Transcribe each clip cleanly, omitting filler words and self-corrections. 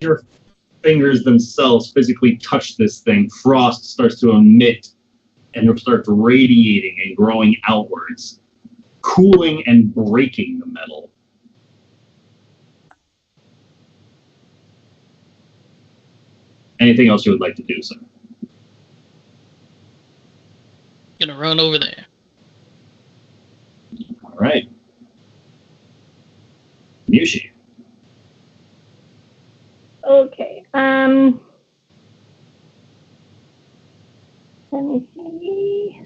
your fingers themselves physically touch this thing, frost starts to emit and it starts radiating and growing outwards, cooling and breaking the metal. Anything else you would like to do, sir? Gonna run over there. All right. Yushi. Okay. Let me see.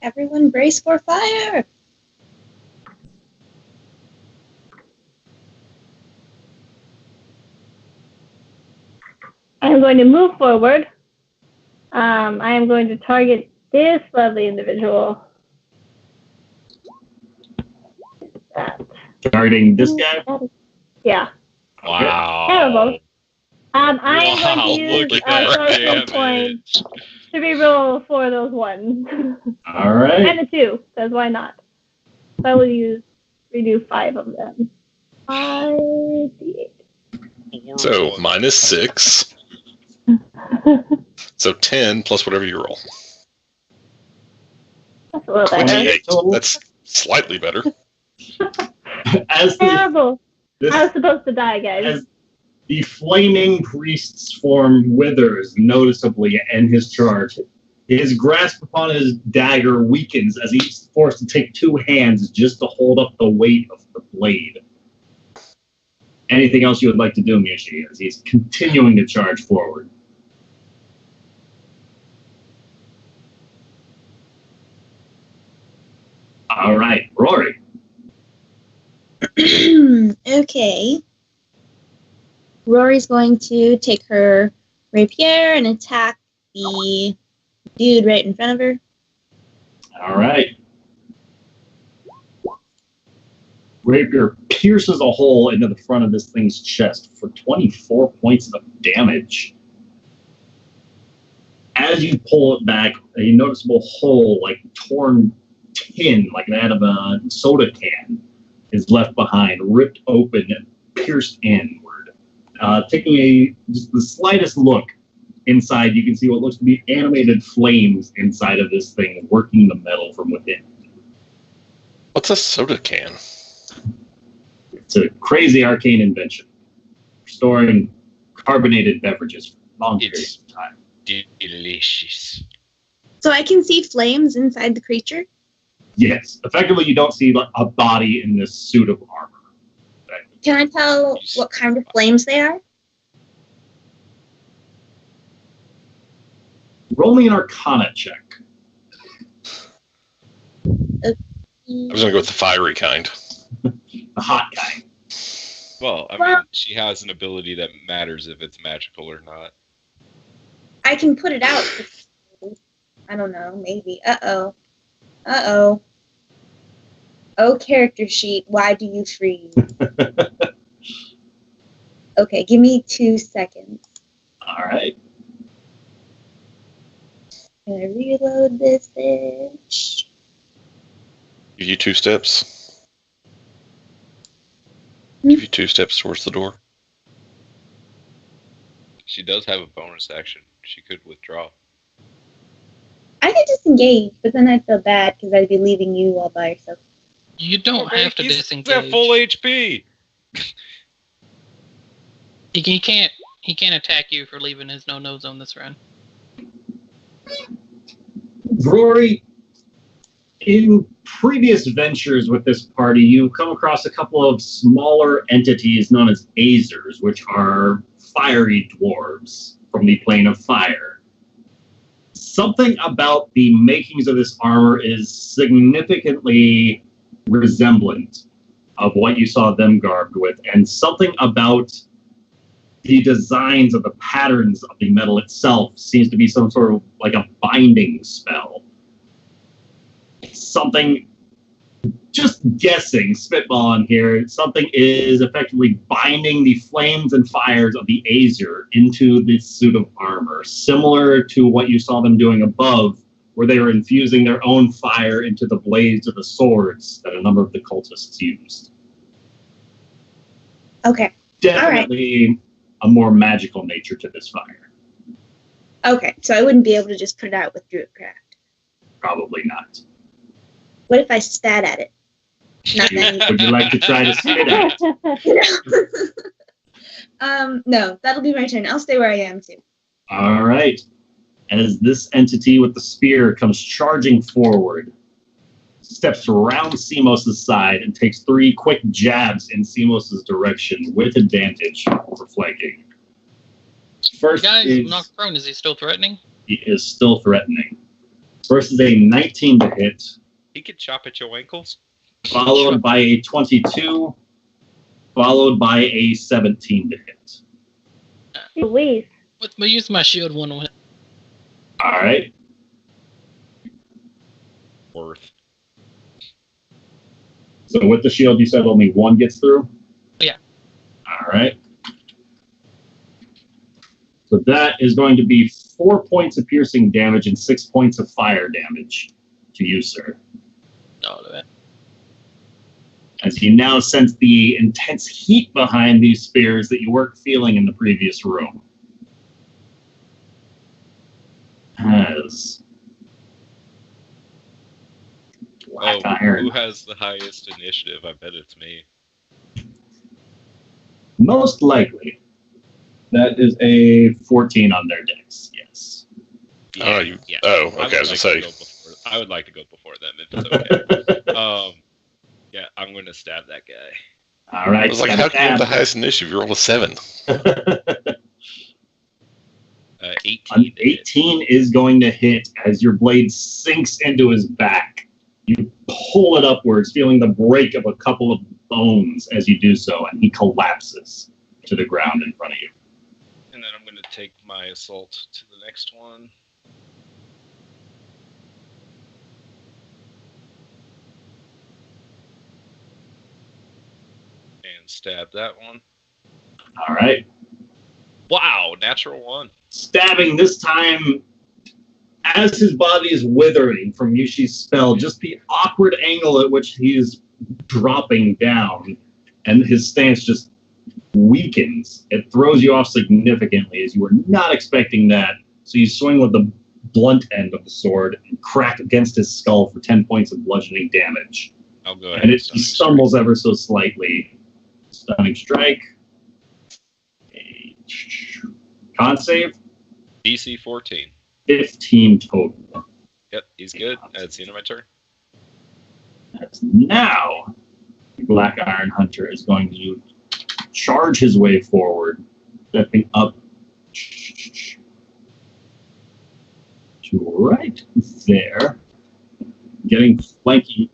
Everyone brace for fire! I'm going to move forward. I am going to target this lovely individual. Targeting this guy? Yeah. Wow. Terrible. I am Wow, going to use look at that social points to reroll 4 of those ones. All right. And a 2, because why not? So I will redo 5 of them. 5 D8. So, -6. So 10 plus whatever you roll. That's a little better. 28. That's slightly better. As Terrible. this, I was supposed to die, guys. as the flaming priest's form withers noticeably in his charge, his grasp upon his dagger weakens as he's forced to take 2 hands just to hold up the weight of the blade. Anything else you would like to do, Miyoshi, as he's continuing to charge forward? All right, Rory. Okay. Rory's going to take her rapier and attack the dude right in front of her. All right. Rapier pierces a hole into the front of this thing's chest for 24 points of damage. As you pull it back, a noticeable hole, like torn tin, like that of a soda can, is left behind, ripped open and pierced inward. Taking just the slightest look inside, you can see what looks to be animated flames inside of this thing, working the metal from within. What's a soda can? It's a crazy arcane invention, storing carbonated beverages for long periods of time. Delicious. So I can see flames inside the creature? Yes, effectively, you don't see a body in this suit of armor. Can I tell what kind of flames they are? Roll me an Arcana check. I was going to go with the fiery kind. The hot guy. Well, I mean, she has an ability that matters if it's magical or not. I can put it out. I don't know, maybe. Uh-oh. Oh, character sheet, why do you freeze? Okay, give me 2 seconds. All right. Can I reload this bitch? Give you 2 steps. Give you 2 steps towards the door. She does have a bonus action. She could withdraw. I could disengage, but then I'd feel bad because I'd be leaving you all by yourself. You don't have to He's disengage. at full HP. He can't attack you for leaving his no zone this round. Rory, in previous ventures with this party, you've come across a couple of smaller entities known as Azers, which are fiery dwarves from the plane of fire. Something about the makings of this armor is significantly resemblant of what you saw them garbed with, and something about the designs of the patterns of the metal itself seems to be some sort of like a binding spell. Something, just guessing, spitballing here, something is effectively binding the flames and fires of the Azer into this suit of armor, similar to what you saw them doing above, where they were infusing their own fire into the blades of the swords that a number of the cultists used. Okay. definitely a more magical nature to this fire. Okay, so I wouldn't be able to just put it out with Druidcraft. Probably not. What if I spat at it? Not that Would you like to try to spit at it? No, that'll be my turn. I'll stay where I am too. All right. As this entity with the spear comes charging forward, steps around Simos' side and takes 3 quick jabs in Simos' direction with advantage for flanking. First Guys, is, knocked prone. Is he still threatening? he is still threatening. First is a 19 to hit, He could chop at your ankles. followed by a 22, followed by a 17 to hit. Louise. We'll use my shield one. All right. Worth. So with the shield, you said only 1 gets through? Yeah. All right. So that is going to be 4 points of piercing damage and 6 points of fire damage to you, sir. No, that. As you now sense the intense heat behind these spears that you weren't feeling in the previous room. As Black Iron. Who has the highest initiative? I bet it's me. Most likely. That is a 14 on their decks, yes. Oh, oh, okay, I was gonna say. I would like to go before them if it's okay. Yeah, I'm going to stab that guy. All right. I was like, how can you have the highest initiative? You rolled a 7. 18. 18 is going to hit as your blade sinks into his back. You pull it upwards, feeling the break of a couple of bones as you do so, and he collapses to the ground in front of you. And then I'm going to take my assault to the next one. And stab that one. All right. Wow, natural 1. Stabbing this time as his body is withering from Yushi's spell, just the awkward angle at which he is dropping down and his stance just weakens. It throws you off significantly as you were not expecting that. So you swing with the blunt end of the sword and crack against his skull for 10 points of bludgeoning damage. I'll go ahead. And he stumbles ever so slightly. Stunning strike. Con save. DC 14. 15 total. Yep, he's good. That's the end of my turn. That's now Black Iron Hunter is going to charge his way forward, stepping up to right there, getting flanking.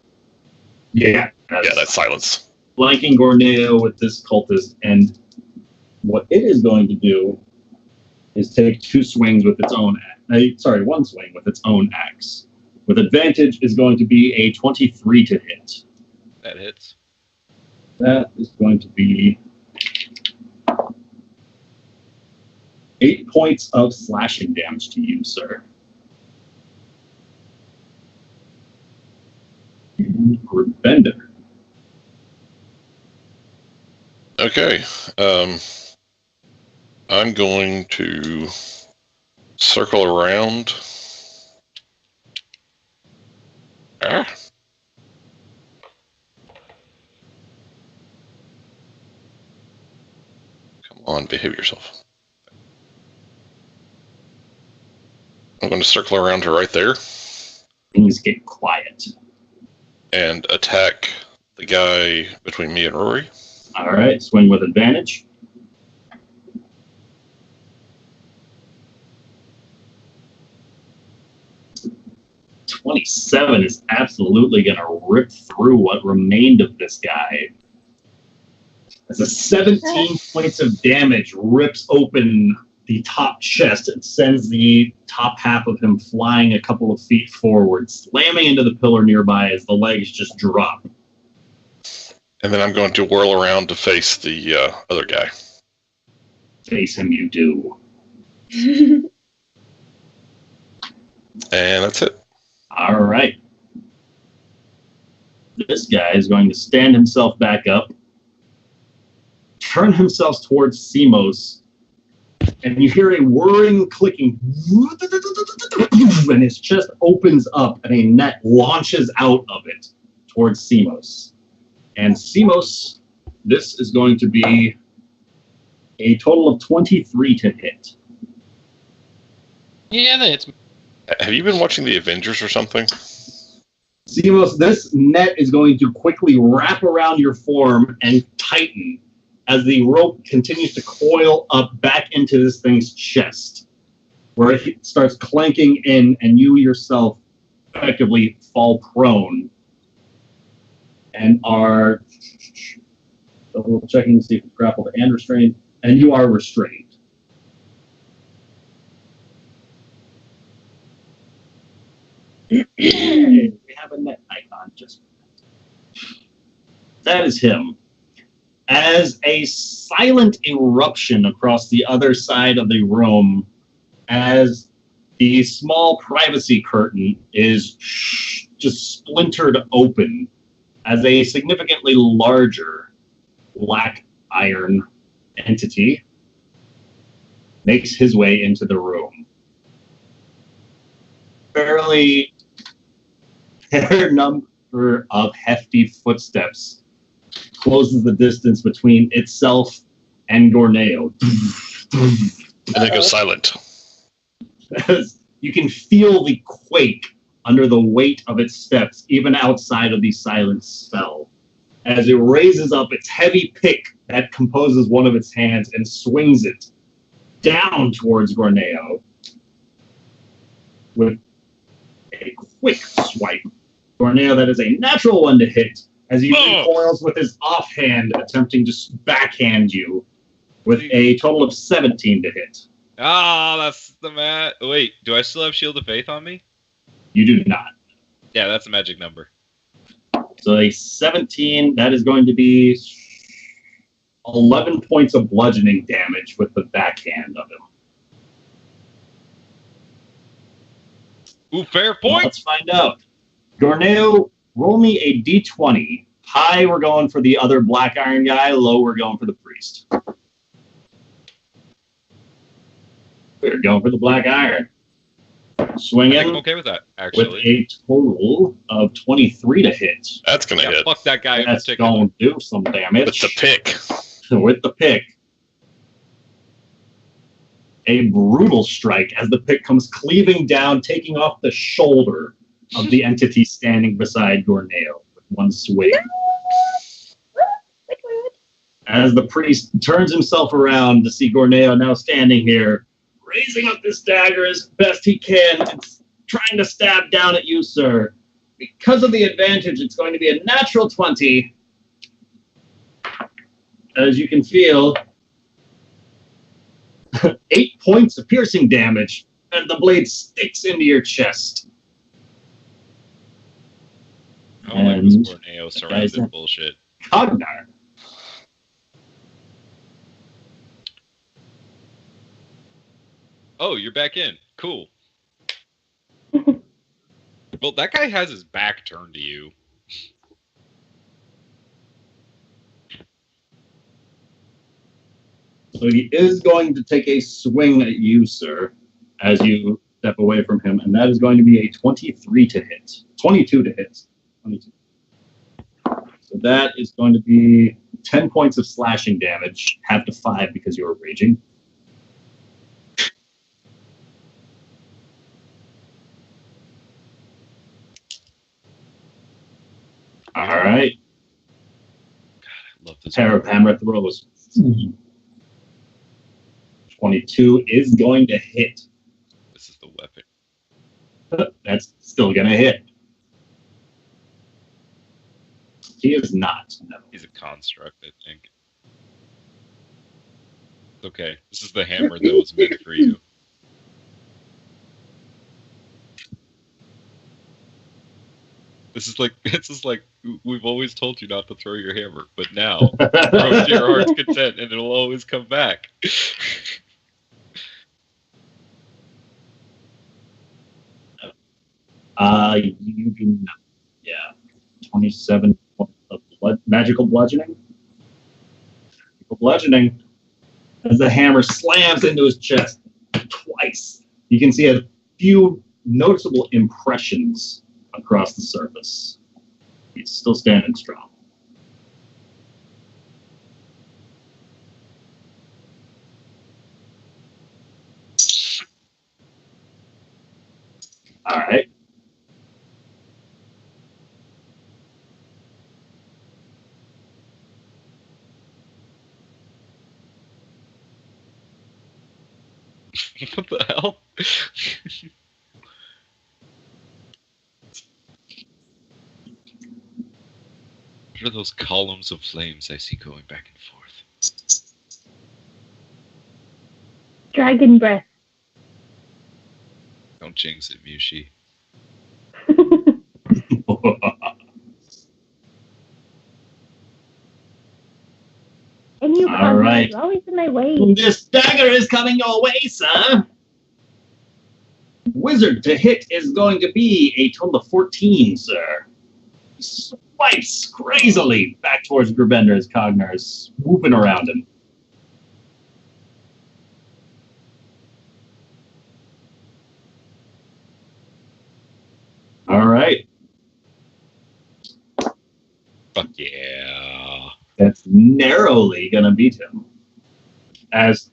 Yeah, that's silence. Flanking Gorneo with this cultist, and what it is going to do is take 2 swings with its own axe. 1 swing with its own axe. With advantage is going to be a 23 to hit. That hits. That is going to be 8 points of slashing damage to you, sir. And Bender. Okay. I'm going to circle around. Come on, behave yourself. I'm going to circle around to right there. Things get quiet. And attack the guy between me and Rory. All right, swing with advantage. .27 is absolutely going to rip through what remained of this guy. As a 17 points of damage rips open the top chest and sends the top half of him flying a couple of feet forward, slamming into the pillar nearby as the legs just drop. And then I'm going to whirl around to face the other guy. Face him, you do. And that's it. All right. This guy is going to stand himself back up, turn himself towards Simos, and you hear a whirring, clicking, and his chest opens up, and a net launches out of it towards Simos. And Simos, this is going to be a total of 23 to hit. Yeah, that's Have you been watching the Avengers or something? Simos, this net is going to quickly wrap around your form and tighten as the rope continues to coil up back into this thing's chest, where it starts clanking in, and you yourself effectively fall prone and are double checking to see if it's grappled and restrained, and you are restrained. We have a net icon just for that. That is him. As a silent eruption across the other side of the room, as the small privacy curtain is just splintered open, as a significantly larger black iron entity makes his way into the room. Fairly fair number of hefty footsteps closes the distance between itself and Gorneo. And then goes silent. You can feel the quake under the weight of its steps, even outside of the silent spell, as it raises up its heavy pick that composes one of its hands and swings it down towards Gorneo with a quick swipe. Gorneo, that is a natural one to hit, as he recoils with his offhand, attempting to backhand you with a total of 17 to hit. Ah, that's the mat. Wait, do I still have Shield of Faith on me? You do not. Yeah, that's a magic number. So a 17, that is going to be 11 points of bludgeoning damage with the backhand of him. Ooh, fair Well, point. let's find out. Gorneo, roll me a d20. High, we're going for the other black iron guy. Low, we're going for the priest. We're going for the black iron. I think Swinging I'm okay with that, with actually. a total of 23 to hit. That's going to Yeah, hit. fuck that guy in That's particular. going to do some damage. With the pick. With the pick. A brutal strike as the pick comes cleaving down, taking off the shoulder of the entity standing beside Gorneo with one swing. As the priest turns himself around to see Gorneo now standing here, raising up this dagger as best he can, it's trying to stab down at you, sir. Because of the advantage, it's going to be a natural 20. As you can feel, 8 points of piercing damage as the blade sticks into your chest. I don't like this Borneo surrounded bullshit. Cognar. Oh, you're back in. Cool. Well, that guy has his back turned to you. So he is going to take a swing at you, sir, as you step away from him, and that is going to be a 23 to hit. 22 to hit. 22. So that is going to be 10 points of slashing damage, half to 5 because you were raging. All right. I love this. Pair of hammer throws. 22 is going to hit. This is the weapon. That's still going to hit. He is not. No. He's a construct, I think. It's okay. This is the hammer that was meant for you. This is like we've always told you not to throw your hammer, but now throw it to your heart's content, and it'll always come back. You do not. Yeah. 27 points of magical bludgeoning. Magical bludgeoning as the hammer slams into his chest twice. You can see a few noticeable impressions across the surface. He's still standing strong. All right. What the hell? What are those columns of flames I see going back and forth? Dragon breath. Don't jinx it, Mushi. And you All come right. You're always in my way. This dagger is coming your way, sir. Wizard to hit is going to be a total of 14, sir. Swipes crazily back towards Grabender as Cognar is swooping around him. All right. Fuck yeah. That's narrowly going to beat him. As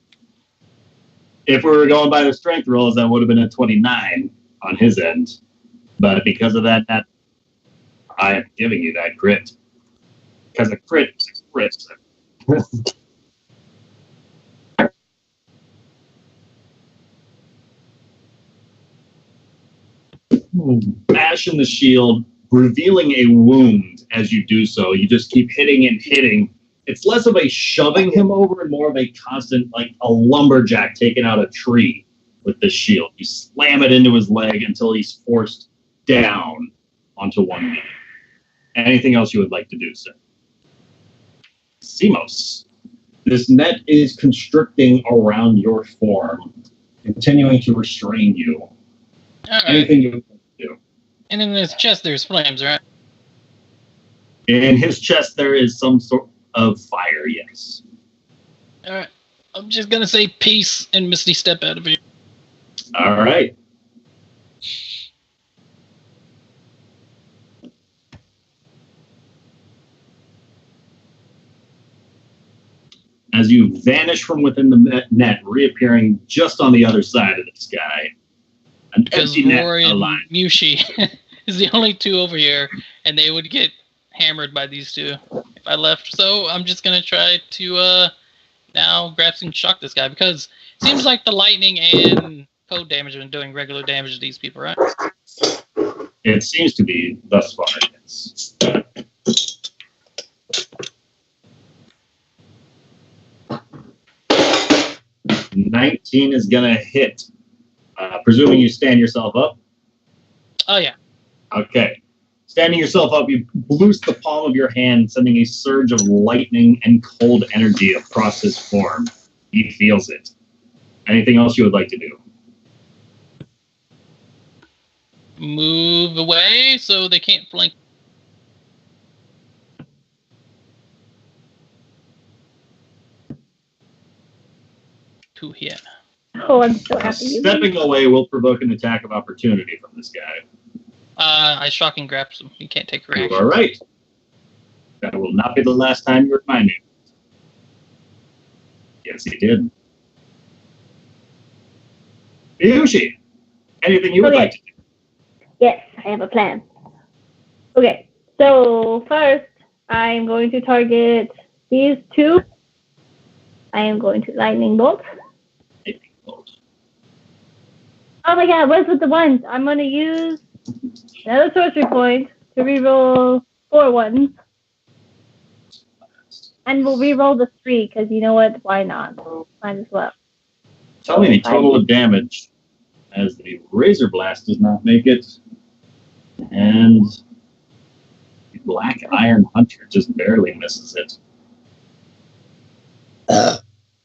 if we were going by the strength rolls, that would have been a 29 on his end. But because of that, I am giving you that crit. Because a crit is a crit. Bash in the shield, revealing a wound as you do so. You just keep hitting and hitting. It's less of a shoving him over and more of a constant, like a lumberjack taking out a tree with this shield. You slam it into his leg until he's forced down onto one knee. Anything else you would like to do, sir? Simos. This net is constricting around your form, continuing to restrain you. All right. Anything you would like to do? And in his chest, there's flames, right? In his chest, there is some sort of fire, yes. All right. I'm just gonna say peace and Misty step out of here. All right. As you vanish from within the net, reappearing just on the other side of this guy. An Because empty net Rory and alive. Mushi is the only two over here, and they would get hammered by these two if I left. So I'm just gonna try to now grab and shock this guy, because it seems like the lightning and code damage have been doing regular damage to these people, right? It seems to be thus far, yes. 19 is gonna hit. Presuming you stand yourself up. Oh yeah. Okay. Standing yourself up, you loose the palm of your hand, sending a surge of lightning and cold energy across his form. He feels it. Anything else you would like to do? Move away so they can't flank. To here. Oh, I'm so happy. you Stepping away will provoke an attack of opportunity from this guy. I shock and grab him. He can't take a You reaction. are right. That will not be the last time you remind me. Yes, he did. Yushi, anything you would Okay. like to do? Yes, I have a plan. Okay, so first, I'm going to target these two. I am going to lightning bolt. Oh my god, what's with the ones? I'm going to use another sorcery point to reroll 4 ones. And we'll reroll the 3, because you know what? Why not? Might as well. Tell me the total of damage, as the Razor Blast does not make it, and the Black Iron Hunter just barely misses it.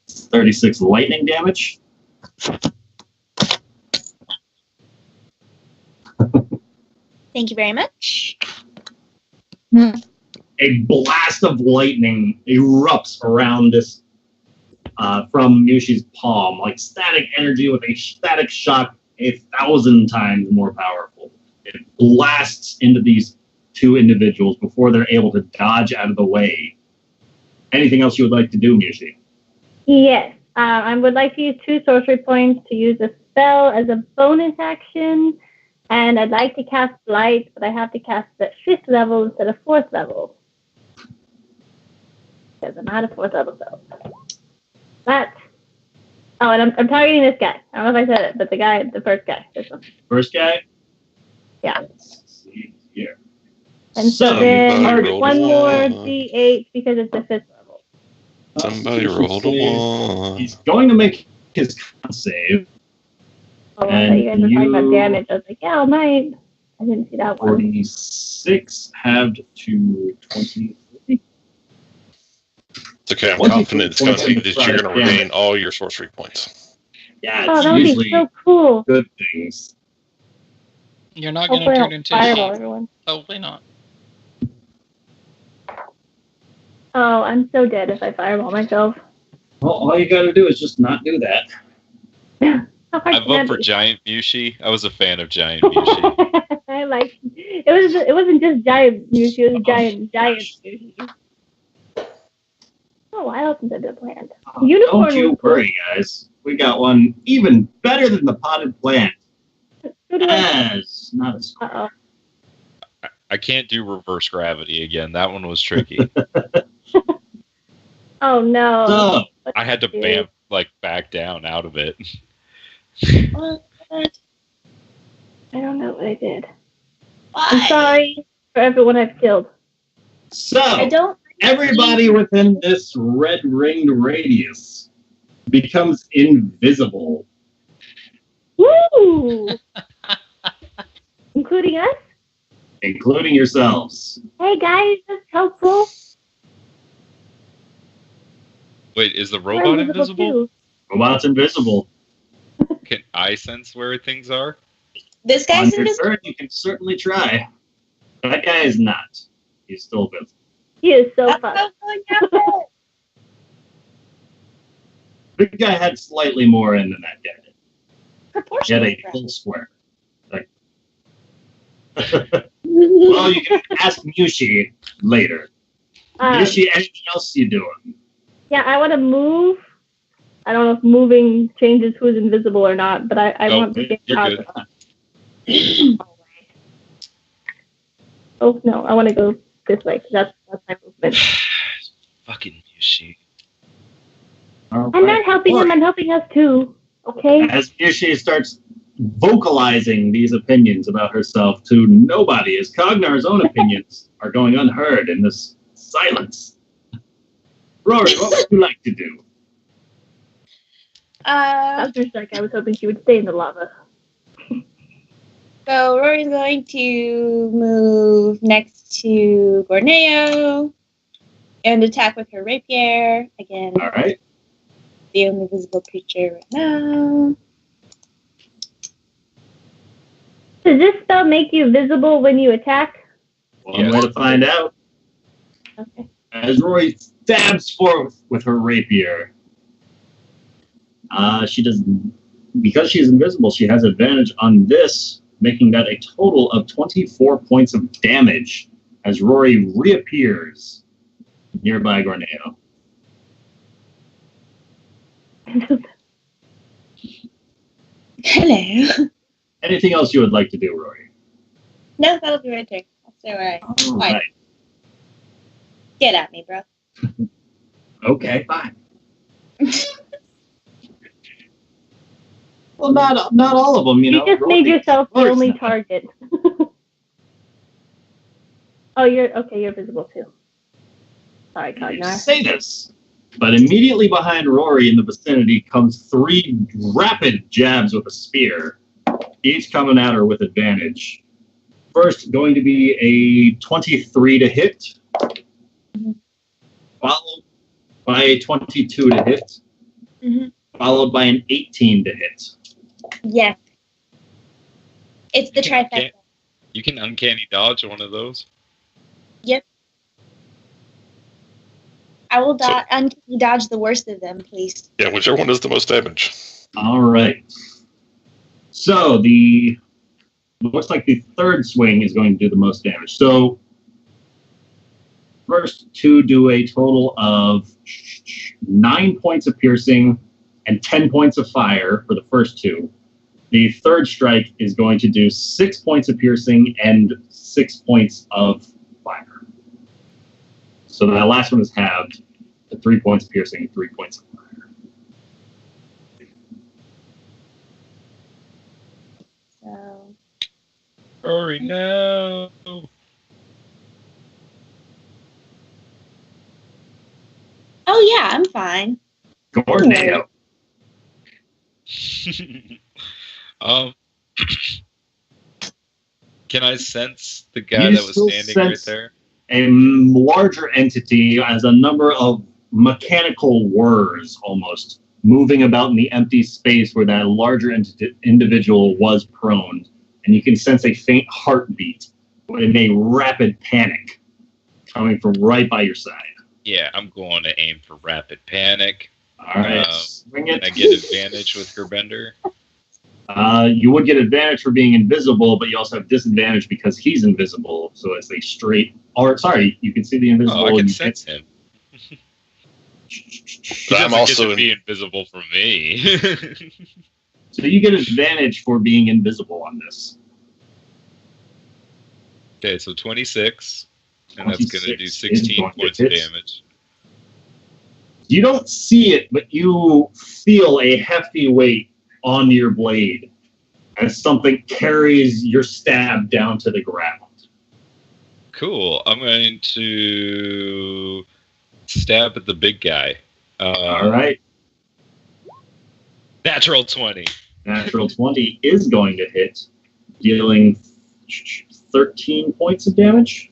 36 lightning damage. Thank you very much. A blast of lightning erupts around this from Yushi's palm, like static energy with a static shock 1,000 times more powerful. It blasts into these two individuals before they're able to dodge out of the way. Anything else you would like to do, Yushi? Yes. I would like to use 2 sorcery points to use a spell as a bonus action. And I'd like to cast Light, but I have to cast it at 5th level instead of 4th level. Because I'm not a 4th level spell. But, and I'm targeting this guy. I don't know if I said it, but the first guy. This one. First guy? Yeah. Let's see here. And so then one more D8 because it's the 5th level. Somebody rolled a 1. He's going to make his con save. Oh, I thought you guys were talking about damage. I was like, yeah, I might. I didn't see that one. 46 halved to 23. It's okay, I'm confident it's going to be that you're going to regain all your sorcery points. Yeah, oh, it's that would usually be so cool. good things. You're not going to Hopefully turn into fireball a everyone. Hopefully not. Oh, I'm so dead if I fireball myself. Well, all you got to do is just not do that. I vote for Giant Mushi. I was a fan of Giant Mushi. I like it wasn't just Giant Mushi, it was Giant Mushi. Oh, I opened the plant. Unicorn. Don't you worry, guys. We got one even better than the potted plant. Yes, not a square. Uh-oh. I can't do reverse gravity again. That one was tricky. Oh no. So, I had to back down out of it. What? I don't know what I did. Why? I'm sorry for everyone I've killed. I don't. Everybody within this red ringed radius becomes invisible. Woo! Including us? Including yourselves. Hey guys, that's helpful. Wait, is the We're robot invisible? too. Robot's invisible. Can I sense where things are? This On guy's your invisible. turn, you can certainly try. That guy is not. He's still visible. He is so That's fun. so fun. Big guy had slightly more in than that guy did. He had Proportionally. a full square. Like, well, you can ask Mushi later. Mushi, anything else you doing? Yeah, I want to move. I don't know if moving changes who's invisible or not, but I want to get you're out. good. Oh no, I want to go this way. That's my movement. Fucking Mushi. I'm not helping him. I'm helping us too. Okay. As Mushi starts vocalizing these opinions about herself to nobody, as Cognar's own opinions are going unheard in this silence. Rory, what would you like to do? Just like I was hoping she would stay in the lava. So Rory's going to move next to Gorneo and attack with her rapier. Again, All right. the only visible creature right now. Does this spell make you visible when you attack? One way to find out. Okay. As Rory stabs forth with her rapier, she does, because she's invisible, she has advantage on this, making that a total of 24 points of damage as Rory reappears nearby Gorneo. Hello. Anything else you would like to do, Rory? No, that'll be right there. I'll stay where I am. All right. Get at me, bro. Okay, fine. Well, not all of them, you know. You just made yourself the only target. Oh, you're visible too. Sorry, You Cognar. say this, but immediately behind Rory in the vicinity comes 3 rapid jabs with a spear, each coming at her with advantage. First, going to be a 23 to hit, followed by a 22 to hit, followed by an 18 to hit. Yes. It's the trifecta. You can uncanny dodge one of those. Yep. I will until you dodge the worst of them, please. Yeah, whichever one does the most damage. All right. So looks like the third swing is going to do the most damage. So first two do a total of 9 points of piercing and 10 points of fire for the first two. The third strike is going to do 6 points of piercing and 6 points of fire. So that last one is halved to 3 points of piercing and 3 points of fire. So Hurry now. oh yeah, I'm fine. Corneo. Can I sense the guy You that was still standing right sense there? a larger entity as a number of mechanical whirs almost moving about in the empty space where that larger individual was prone. And you can sense a faint heartbeat and a rapid panic coming from right by your side. Yeah, I'm going to aim for rapid panic. All right, swing it. I get advantage with Gerbender. You would get advantage for being invisible, but you also have disadvantage because he's invisible. So it's a straight. Or sorry, you can see the invisible. Oh, I can and sense him. But I'm also get to be invisible from me. So you get advantage for being invisible on this. Okay, so 26, and that's going to do 26 is 16 going to points of hit. damage. You don't see it, but you feel a hefty weight on your blade as something carries your stab down to the ground. Cool. I'm going to stab at the big guy. All right. Natural 20. Natural 20 is going to hit, dealing 13 points of damage.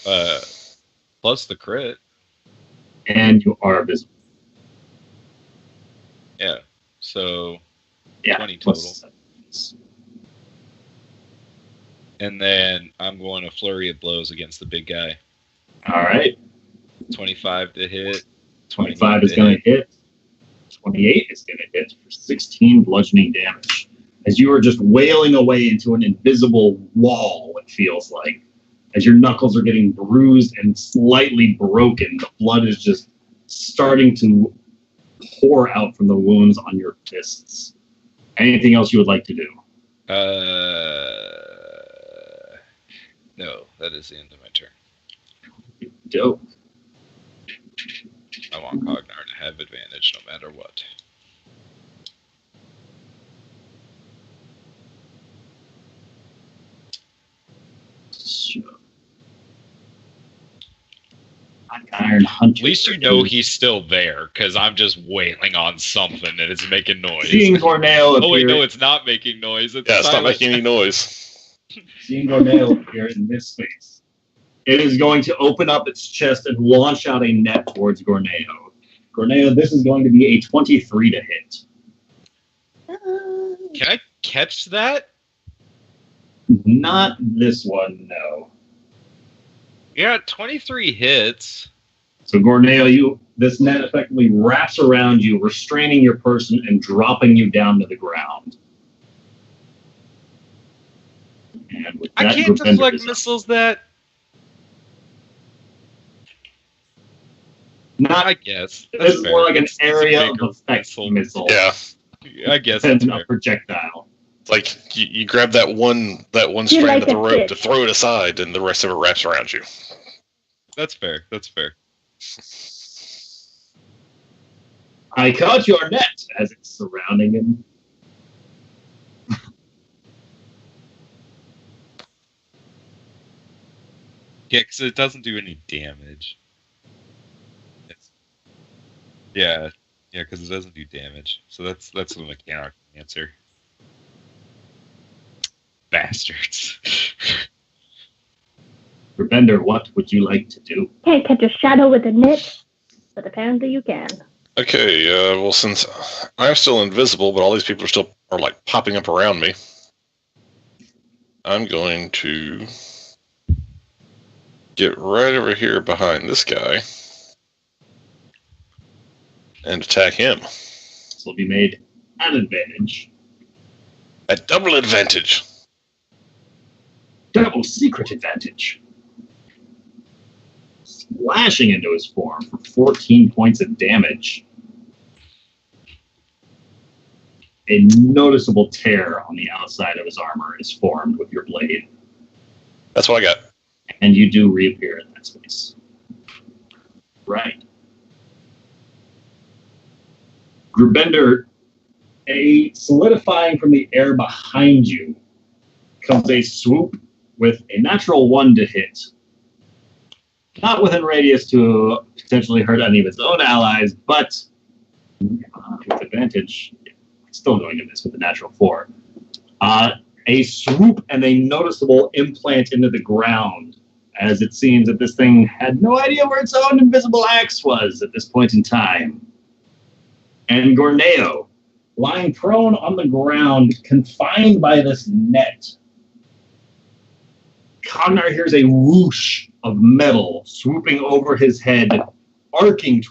Plus the crit. And you are visible. Yeah. So Yeah, 20 total. plus- And then I'm going to flurry of blows against the big guy. All right. 25 to hit. 25 is going to hit. 28 is going to hit for 16 bludgeoning damage. As you are just wailing away into an invisible wall, it feels like. As your knuckles are getting bruised and slightly broken, the blood is just starting to pour out from the wounds on your fists. Anything else you would like to do? No, that is the end of my turn. Dope. I want Cognar to have advantage no matter what. Sure. Iron Hunter. At least you know he's still there, because I'm just wailing on something and it's making noise. Seeing Corneo appear. Oh wait, no, it's not making noise. It's Yeah, it's not silent. making any noise. Seeing Corneo appear in this space. It is going to open up its chest and launch out a net towards Corneo. Corneo, this is going to be a 23 to hit. Can I catch that? Not this one, no. Yeah, 23 hits. So Corneo, this net effectively wraps around you, restraining your person and dropping you down to the ground. And with that, I can't Gravender deflect is up. missiles that. Not, I guess. this That's is fair. more like an It's a area of bigger effect missile Yeah, I guess than that's a fair. projectile. it's like you grab that one strand like of the a rope fish. to throw it aside, and the rest of it wraps around you. That's fair. That's fair. I caught your net as it's surrounding him. Yeah, because it doesn't do any damage. Yeah, because it doesn't do damage. So that's the mechanical answer. Bastards. Gravender, what would you like to do? Can't catch a shadow with a net, but apparently you can. Okay, well, since I'm still invisible, but all these people are like popping up around me, I'm going to get right over here behind this guy and attack him. This will be made at advantage. At double advantage. Double secret advantage. Slashing into his form for 14 points of damage. A noticeable tear on the outside of his armor is formed with your blade. That's what I got. And you do reappear in that space. Right. Grubender, a solidifying from the air behind you, comes a swoop with a natural 1 to hit. Not within radius to potentially hurt any of its own allies, but with advantage, still going to miss with a natural 4. A swoop and a noticeable implant into the ground, as it seems that this thing had no idea where its own invisible axe was at this point in time. And Gorneo, lying prone on the ground, confined by this net. Cognar hears a whoosh of metal swooping over his head, arcing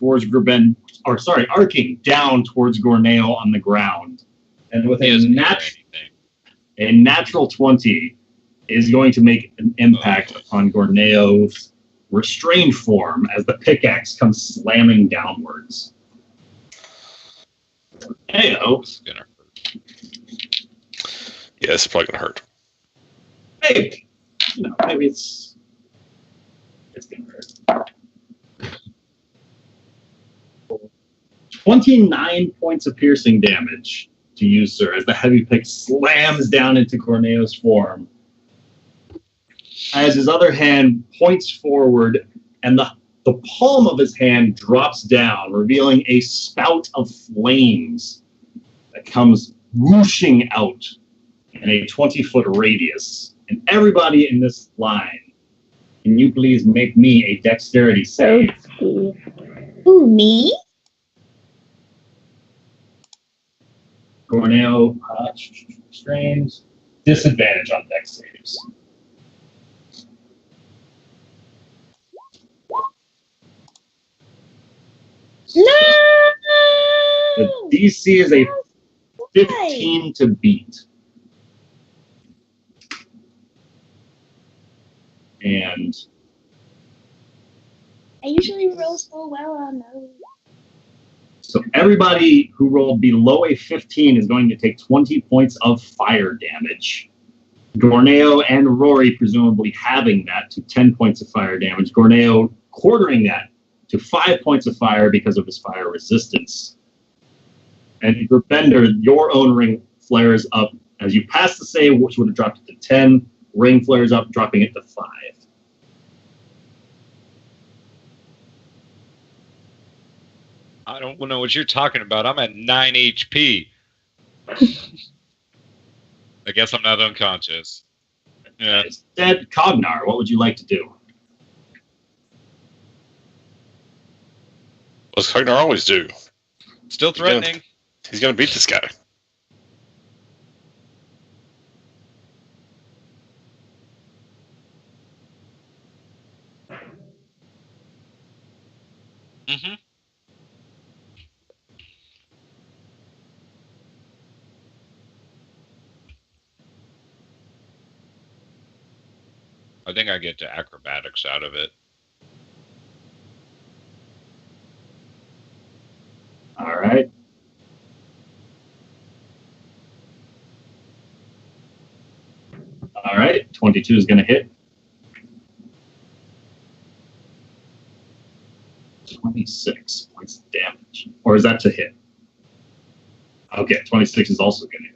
down towards Gorneo on the ground. And with a natural 20 is going to make an impact upon Gorneo's restrained form as the pickaxe comes slamming downwards. Hey-o. It's gonna hurt. Yeah, it's probably going to hurt. Maybe. Maybe it's going to hurt. 29 points of piercing damage to you, sir, as the heavy pick slams down into Gorneo's form. As his other hand points forward and the palm of his hand drops down, revealing a spout of flames that comes whooshing out in a 20-foot radius. And everybody in this line, can you please make me a dexterity save? Steve. Who, me? Gorneo, restrained, disadvantage on dex saves. No! The DC is a 15 to beat. And I usually roll so well on those. so everybody who rolled below a 15 is going to take 20 points of fire damage. Gorneo and Rory presumably having that to 10 points of fire damage. Gorneo quartering that to 5 points of fire because of his fire resistance. And Bender, your own ring flares up as you pass the save, which would have dropped it to 10. Ring flares up, dropping it to 5. I don't know what you're talking about. I'm at 9 HP. I guess I'm not unconscious. Yeah. Instead, Cognar, what would you like to do? What does Cognar always do? Still threatening. He's going to beat this guy. Mm-hmm. I think I get to acrobatics out of it. All right. All right. 22 is going to hit. 26 points of damage. Or is that to hit? Okay, 26 is also going to hit.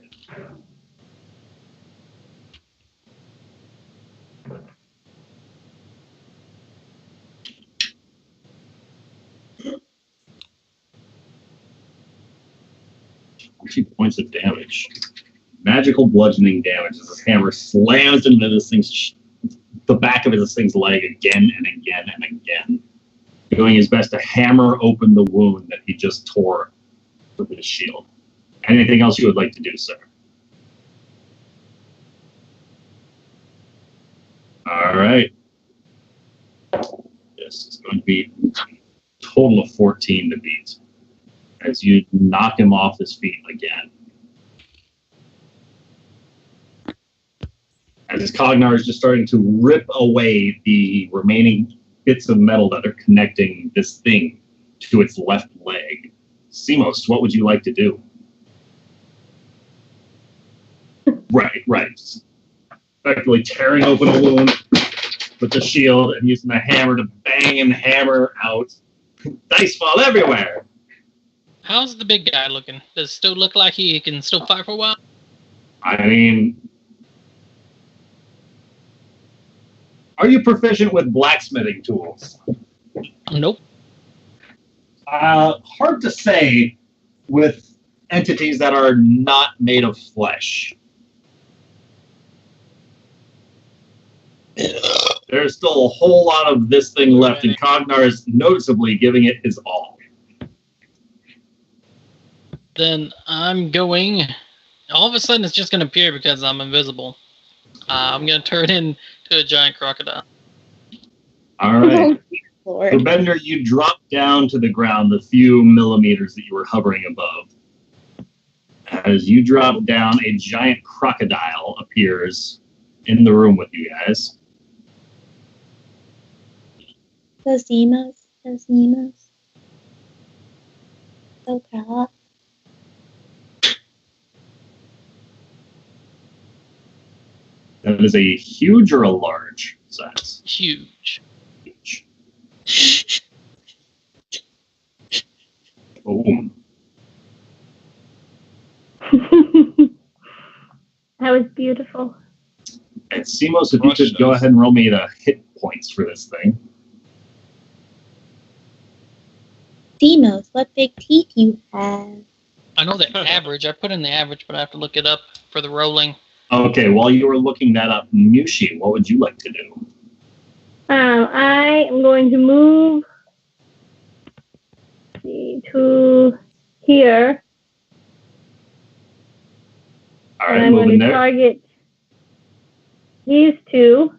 Points of damage. Magical bludgeoning damage as his hammer slams into this thing's the back of this thing's leg again and again and again, doing his best to hammer open the wound that he just tore with his shield. Anything else you would like to do, sir? All right. beat. Total of 14 to beat. As you knock him off his feet again. As Cognar is just starting to rip away the remaining bits of metal that are connecting this thing to its left leg. Simos, what would you like to do? Right. Effectively tearing open a wound with the shield and using the hammer to bang and hammer out. Dice fall everywhere. How's the big guy looking? Does it still look like he can still fight for a while? I mean, are you proficient with blacksmithing tools? Nope. Hard to say with entities that are not made of flesh. There's still a whole lot of this thing left, and Cognar is noticeably giving it his all. Then I'm going... All of a sudden, it's just going to appear because I'm invisible. I'm going to turn into a giant crocodile. All right. Lord. So, Bender, you drop down to the ground the few millimeters that you were hovering above. As you drop down, a giant crocodile appears in the room with you guys. Those Nemos. So proud. That is a huge or a large size? Huge. Huge. Boom. That was beautiful. And Simos, if you could go ahead and roll me the hit points for this thing. Demos, what big teeth you have. I know the average. I put in the average, but I have to look it up for the rolling. Okay, while you were looking that up, Mushi, what would you like to do? I am going to move to here. All And right, I'm going moving to there. target these two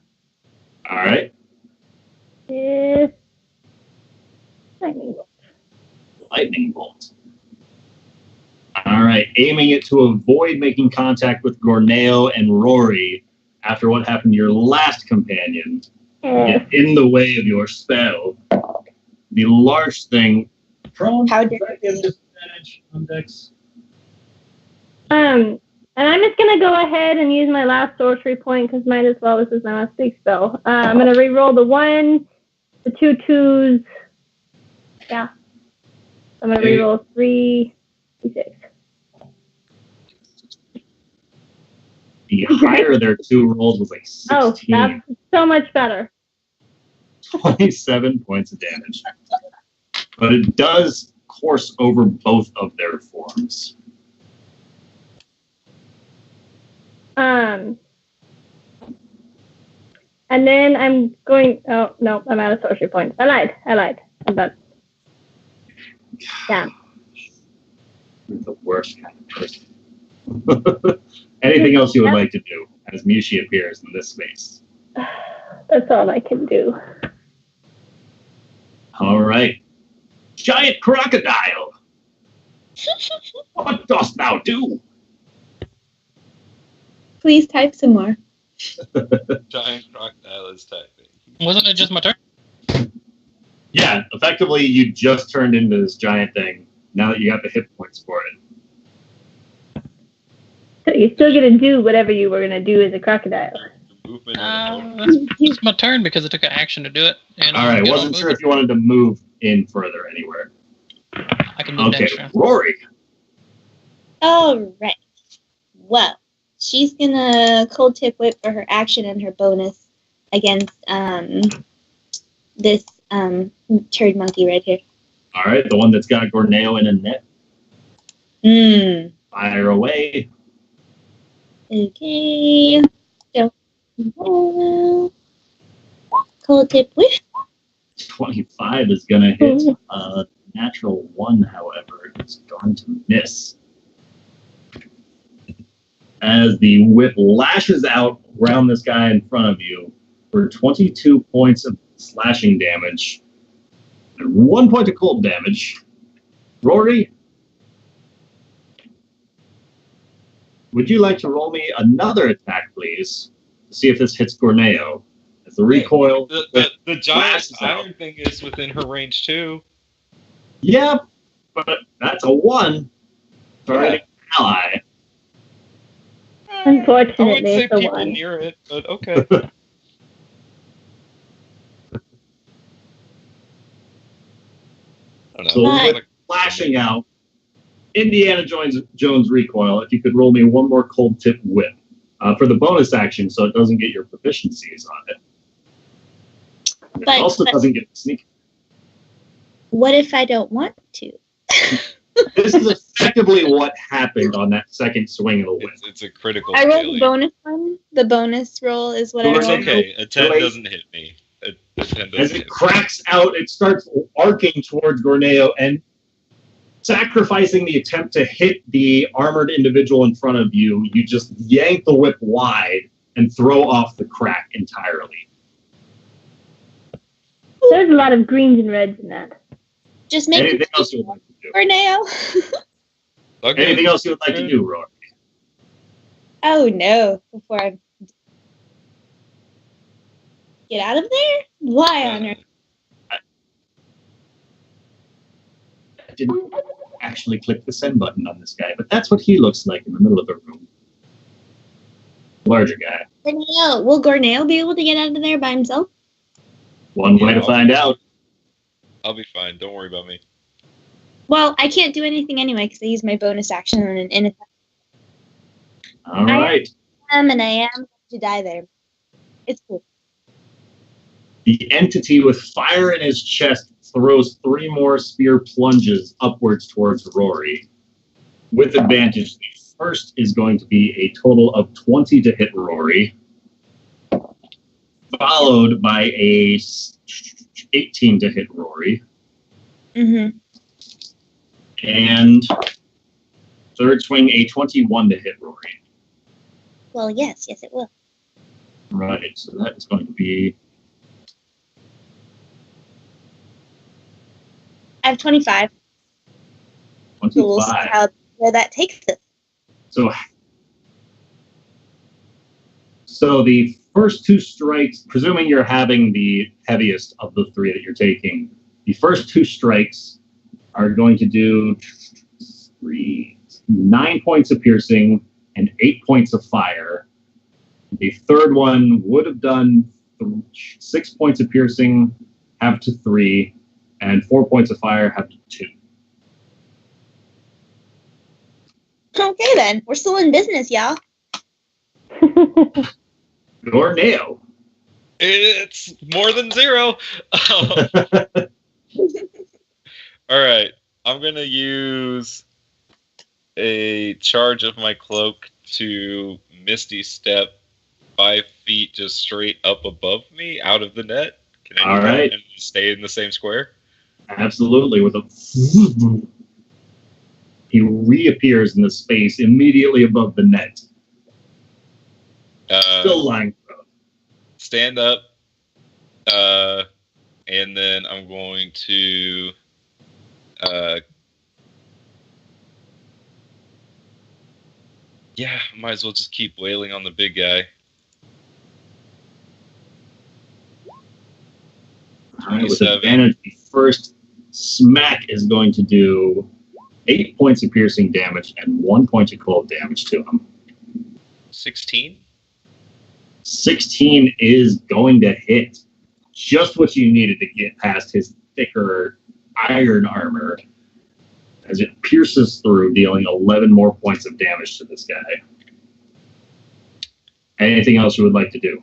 All right. with lightning bolt. Lightning bolt. All right, aiming it to avoid making contact with Gorneo and Rory after what happened to your last companion. Get in the way of your spell. The large thing. Prone, How does dare that give you. disadvantage on Dex? And I'm just going to go ahead and use my last sorcery point because might as well. This is my last big spell. I'm going to re-roll the 1, the 2 twos. Yeah. I'm going to re-roll 3, 6. The higher of their two rolls was like 16. Oh, that's so much better. 27 points of damage. But it does course over both of their forms. And then I'm going. Oh no, I'm out of sorcery points. I lied. I'm done. Damn. You're the worst kind of person. Anything else you would like to do as Mushi appears in this space? That's all I can do. All right. Giant crocodile! What dost thou do? Please type some more. Giant crocodile is typing. Wasn't it just my turn? Yeah, effectively, you just turned into this giant thing. Now that you got the hit points for it. So you're still gonna do whatever you were gonna do as a crocodile. Movement and a It's my turn because it took an action to do it. And All I'm right, good on wasn't sure movement. if you wanted to move in further anywhere. I can move Okay, next turn. Rory. All right. Well, she's gonna cold tip whip for her action and her bonus against this turd monkey right here. All right, the one that's got Gorneo in a net. Fire away. Okay. So, cold tip whip. 25 is going to hit. Natural 1, however, is going to miss. As the whip lashes out around this guy in front of you for 22 points of slashing damage. And 1 point of cold damage. Rory, would you like to roll me another attack, please? To see if this hits Gorneo. As the recoil. The giant flashes out. iron thing is within her range too. Yeah, but that's a 1. Targeting ally. I Unfortunately, wouldn't say it's a people 1. near it, but okay. I don't So know. with flashing out, Indiana Jones recoil. If you could roll me one more cold tip whip for the bonus action, so it doesn't get your proficiencies on it. It But- also doesn't get sneak. What if I don't want to? This is effectively what happened on that second swing of the whip. It's a critical I rolled the failure. bonus one. The bonus roll is what I It's rolled. It's okay. A 10 Really? doesn't hit me. A 10 As doesn't it hit me. cracks out, it starts arcing towards Gorneo and sacrificing the attempt to hit the armored individual in front of you. You just yank the whip wide and throw off the crack entirely. There's a lot of greens and reds in that. Just make Anything it else you would like to do? Gorneo. Okay. Anything else you would like to do, Roy? Oh no! Before I get out of there, why on earth? I didn't actually click the send button on this guy, but that's what he looks like in the middle of the room. Larger guy. Gorneo, will Gorneo be able to get out of there by himself? One way to Yeah. find out. I'll be fine. Don't worry about me. Well, I can't do anything anyway because I use my bonus action on an attack. All right. And I am going to die there. It's cool. The entity with fire in his chest throws 3 more spear plunges upwards towards Rory. With advantage, the first is going to be a total of 20 to hit Rory, followed by a 18 to hit Rory, Mm-hmm. and third swing a 21 to hit Rory. Well, yes, it will. Right, so that is going to be I have 25. So we'll see 25. where that takes us. So the first 2 strikes, presuming you're having the heaviest of the 3 that you're taking, the first 2 strikes are going to do 9 points of piercing and 8 points of fire. The third one would have done 6 points of piercing, half to 3, and 4 points of fire, half to 2. Okay, then. We're still in business, y'all. Gorneo. It's more than 0. All right. I'm going to use a charge of my cloak to Misty Step 5 feet just straight up above me out of the net. Can I do All that right. and stay in the same square? Absolutely, with a he reappears in the space immediately above the net, still lying prone. Stand up, and then I'm going to might as well just keep wailing on the big guy. All right, with 27. advantage, the first smack is going to do 8 points of piercing damage and 1 point of cold damage to him. 16. 16 is going to hit. Just what you needed to get past his thicker iron armor as it pierces through, dealing 11 more points of damage to this guy. Anything else you would like to do?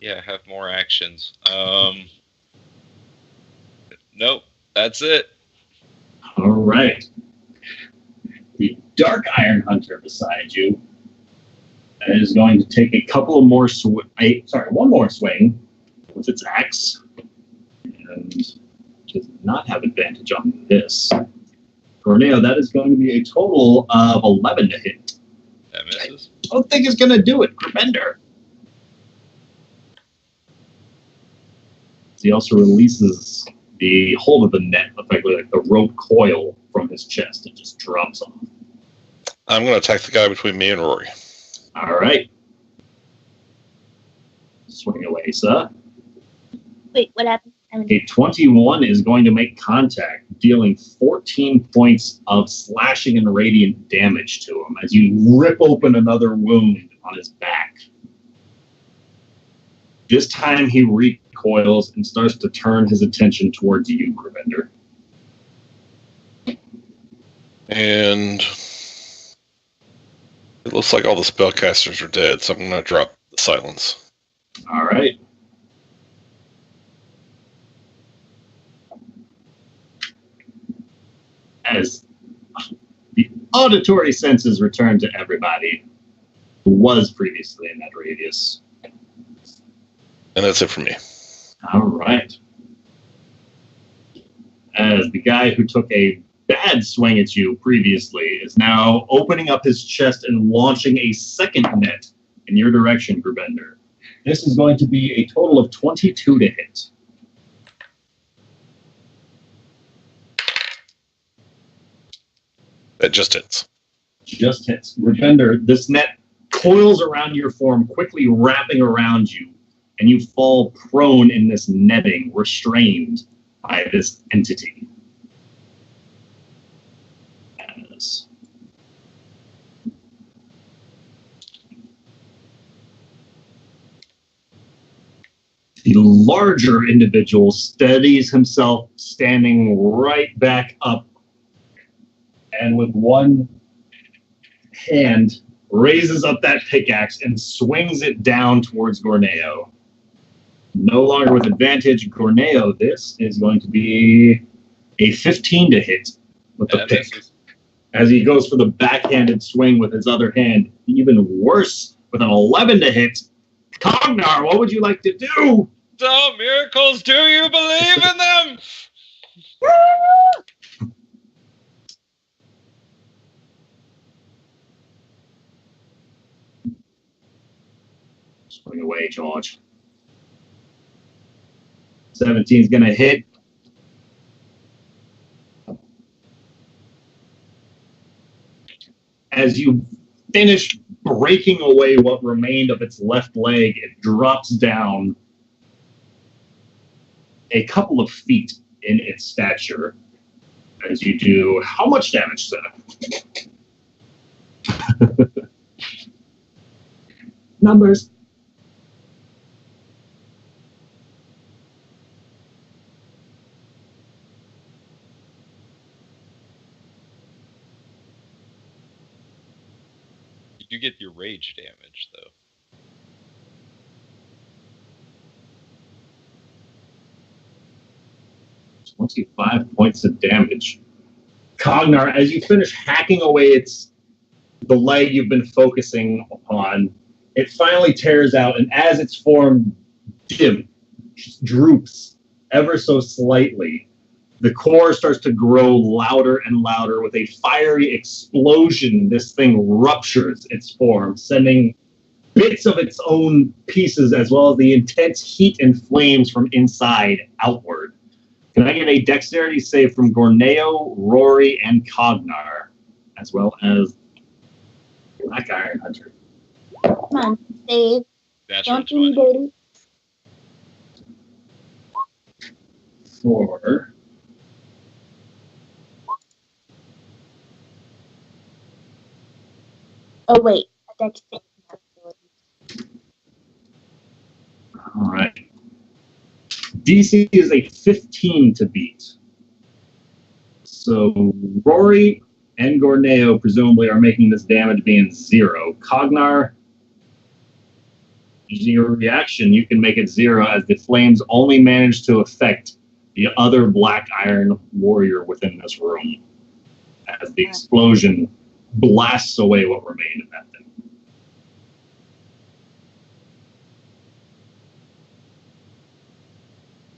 Yeah, have more actions. Nope, that's it. All right. The Dark Iron Hunter beside you is going to take a couple more one more swing with its axe, and does not have advantage on this. Gorneo, that is going to be a total of 11 to hit. That misses. I don't think it's going to do it. Grimender. He also releases the hold of the net, effectively like the rope coil from his chest, and just drops off. I'm going to attack the guy between me and Rory. All right. Swing away, sir. Wait, what happened? A 21 is going to make contact, dealing 14 points of slashing and radiant damage to him as you rip open another wound on his back. This time he recoils and starts to turn his attention towards you, Gravender. And it looks like all the spellcasters are dead, so I'm going to drop the silence. All right. As the auditory senses return to everybody who was previously in that radius. And that's it for me. All right. As the guy who took a bad swing at you previously is now opening up his chest and launching a second net in your direction, Gravender. This is going to be a total of 22 to hit. That just hits. Just hits. Gravender, this net coils around your form, quickly wrapping around you, and you fall prone in this netting, restrained by this entity. As the larger individual steadies himself, standing right back up, and with one hand raises up that pickaxe and swings it down towards Gorneo. No longer with advantage, Gorneo, this is going to be a 15 to hit with the pick. As he goes for the backhanded swing with his other hand, even worse with an 11 to hit. Cognar, what would you like to do? So, miracles, do you believe in them? Swing away, George. 17 is going to hit. As you finish breaking away what remained of its left leg, it drops down a couple of feet in its stature. As you do, how much damage, sir? Numbers. You do get your rage damage, though. 25 points of damage. Cognar, as you finish hacking away the leg you've been focusing upon, it finally tears out, and as its form droops ever so slightly, the core starts to grow louder and louder. With a fiery explosion, this thing ruptures its form, sending bits of its own pieces as well as the intense heat and flames from inside outward. Can I get a dexterity save from Gorneo, Rory, and Cognar, as well as Black Iron Hunter? Come on, save. Natural Don't do me 20. dirty. For Oh, wait. A dex save. all right. DC is a 15 to beat. So Rory and Gorneo presumably are making this damage being 0. Cognar, using your reaction, you can make it 0 as the flames only manage to affect the other Black Iron warrior within this room as the explosion blasts away what remained of that thing.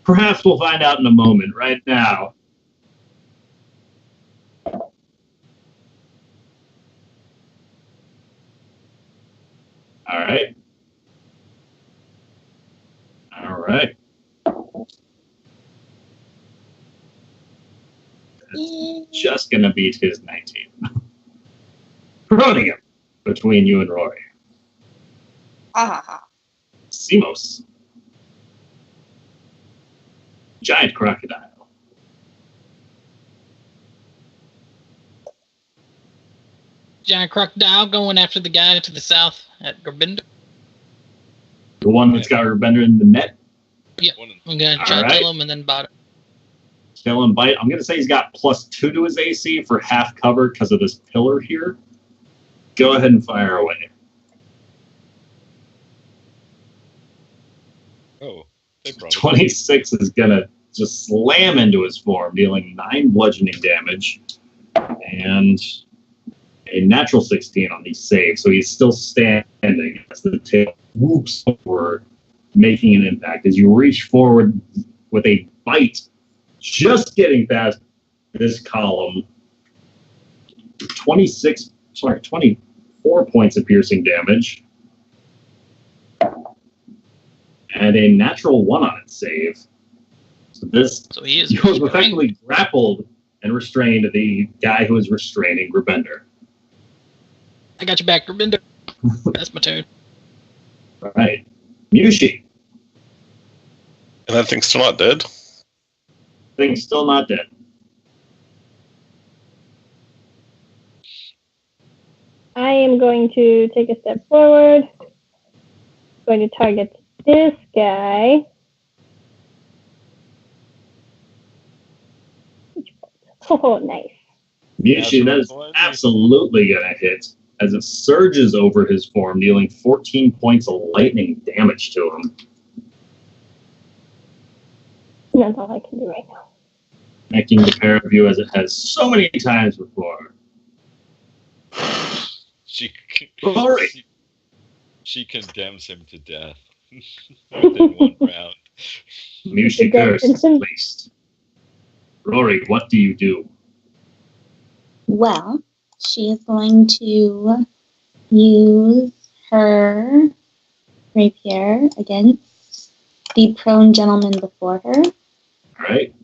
Perhaps we'll find out in a moment. Right now, all right. All right. just going to beat his 19. Podium between you and Rory. Ah, Simos. Giant crocodile. Giant crocodile going after the guy to the south at Gorbender. The one that's got Rebender in the net. Yeah, I'm going to try to kill him and then bottom. Kill and bite. I'm going to say he's got +2 to his AC for half cover because of this pillar here. Go ahead and fire away. Oh, they brought 26 is going to just slam into his form, dealing 9 bludgeoning damage and a natural 16 on these saves. So he's still standing as the tail whoops forward, making an impact. As you reach forward with a bite, just getting past this column, 24 points of piercing damage. And a natural 1 on its save. So he is you have effectively grappled and restrained the guy who is restraining Grubender. I got you back, Gorbender. That's my turn. All right. Mushi. And that thing's still not dead? Thing's still not dead. I am going to take a step forward. Going to target this guy. Oh, nice. Mushi, that is absolutely going to hit as it surges over his form, dealing 14 points of lightning damage to him. That's all I can do right now. Connecting the pair of you as it has so many times before. She condemns him to death in 1 round. Mushi curse is placed. Rory, what do you do? well, she is going to use her rapier against the prone gentleman before her. All right.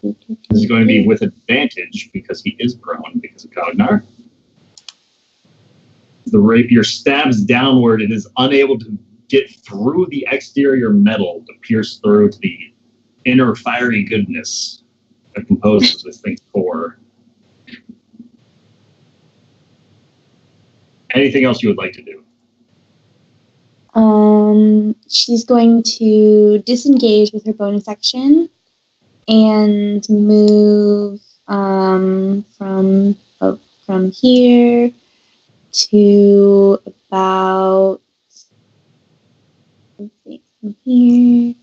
This is going to be with advantage because he is prone because of Cognar. The rapier stabs downward. It is unable to get through the exterior metal to pierce through to the inner fiery goodness that composes this thing's core. Anything else you would like to do? She's going to disengage with her bonus action and move from here to about, let's see, from here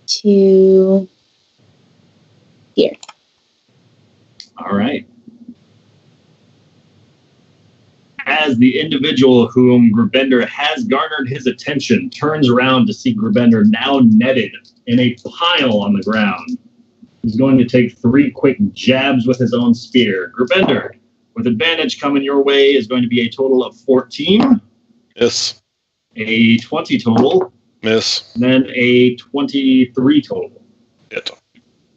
to here. All right. As the individual whom Grubender has garnered his attention turns around to see Grubender now netted in a pile on the ground, he's going to take 3 quick jabs with his own spear. Grubender, with advantage coming your way, is going to be a total of 14. Yes. A 20 total. Miss. And then a 23 total. Hit.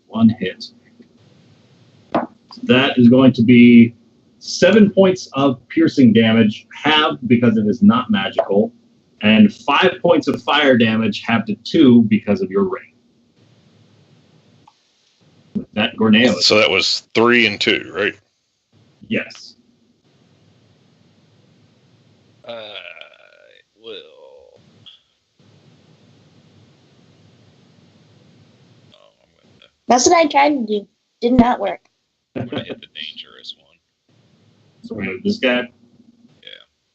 1 hit. That is going to be 7 points of piercing damage, halved because it is not magical, and 5 points of fire damage, halved to 2 because of your ring. With that, Gorneo. So that was 3 and 2, right? Yes. Will. That's what I tried to do. Did not work. I'm gonna hit the dangerous one. So we're going to this guy? Yeah.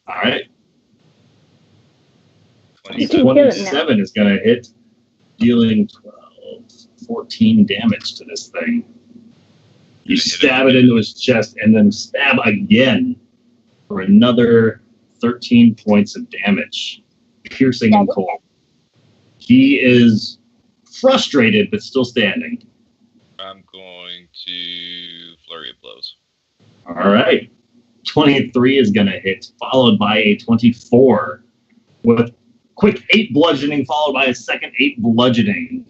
All right. 27. 27 is going to hit, dealing 14 damage to this thing. You stab it into his chest and then stab again for another 13 points of damage, piercing him cold. He is frustrated but still standing. I'm going to flurry of blows. All right. 23 is going to hit, followed by a 24 with quick 8 bludgeoning, followed by a second 8 bludgeoning.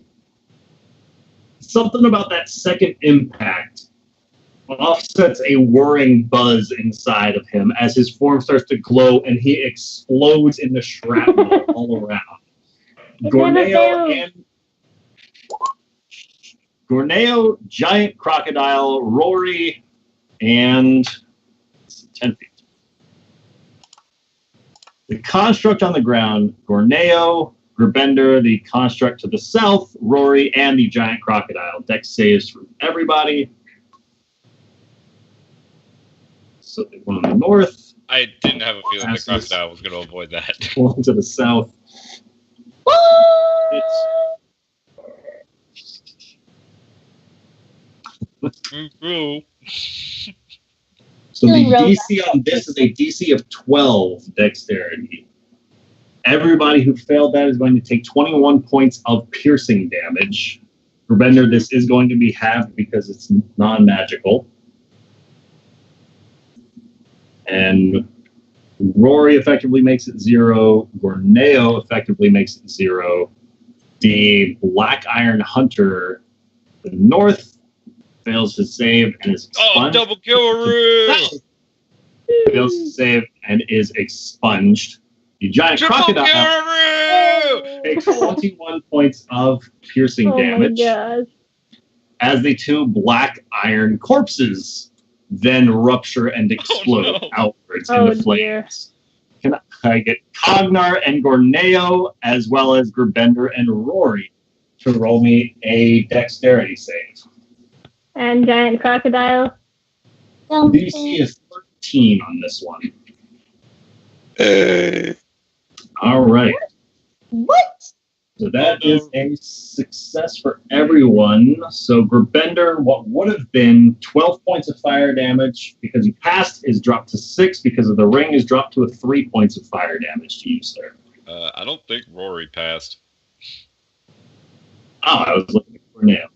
something about that second impact offsets a whirring buzz inside of him as his form starts to glow and he explodes in the shrapnel all around. Gorneo, Giant Crocodile, Rory, and 10 feet. The construct on the ground, Gorneo, Gerbender, the construct to the south, Rory, and the Giant Crocodile. Dex saves from everybody. So the one on the north. I didn't have a feeling the crocodile was going to avoid that. One to the south. So the DC on this is a DC of 12 dexterity. Everybody who failed that is going to take 21 points of piercing damage. Remember, this is going to be halved because it's non-magical. And Rory effectively makes it 0. Gorneo effectively makes it 0. The Black Iron Hunter, the north, fails to save and is expunged. Oh, double kill! Fails to save and is expunged. The Giant Crocodile takes 21 points of piercing damage. Oh my gosh. As the two Black Iron corpses then rupture and explode outwards into flames. Can I get Cognar and Gorneo, as well as Gerbender and Rory, to roll me a dexterity save? And Giant Crocodile? DC is 13 on this one. All right. What? So that is a success for everyone. So Gerbender, what would have been 12 points of fire damage because you passed is dropped to 6 because of the ring is dropped to 3 points of fire damage to you, sir. I don't think Rory passed. Oh, I was looking for now.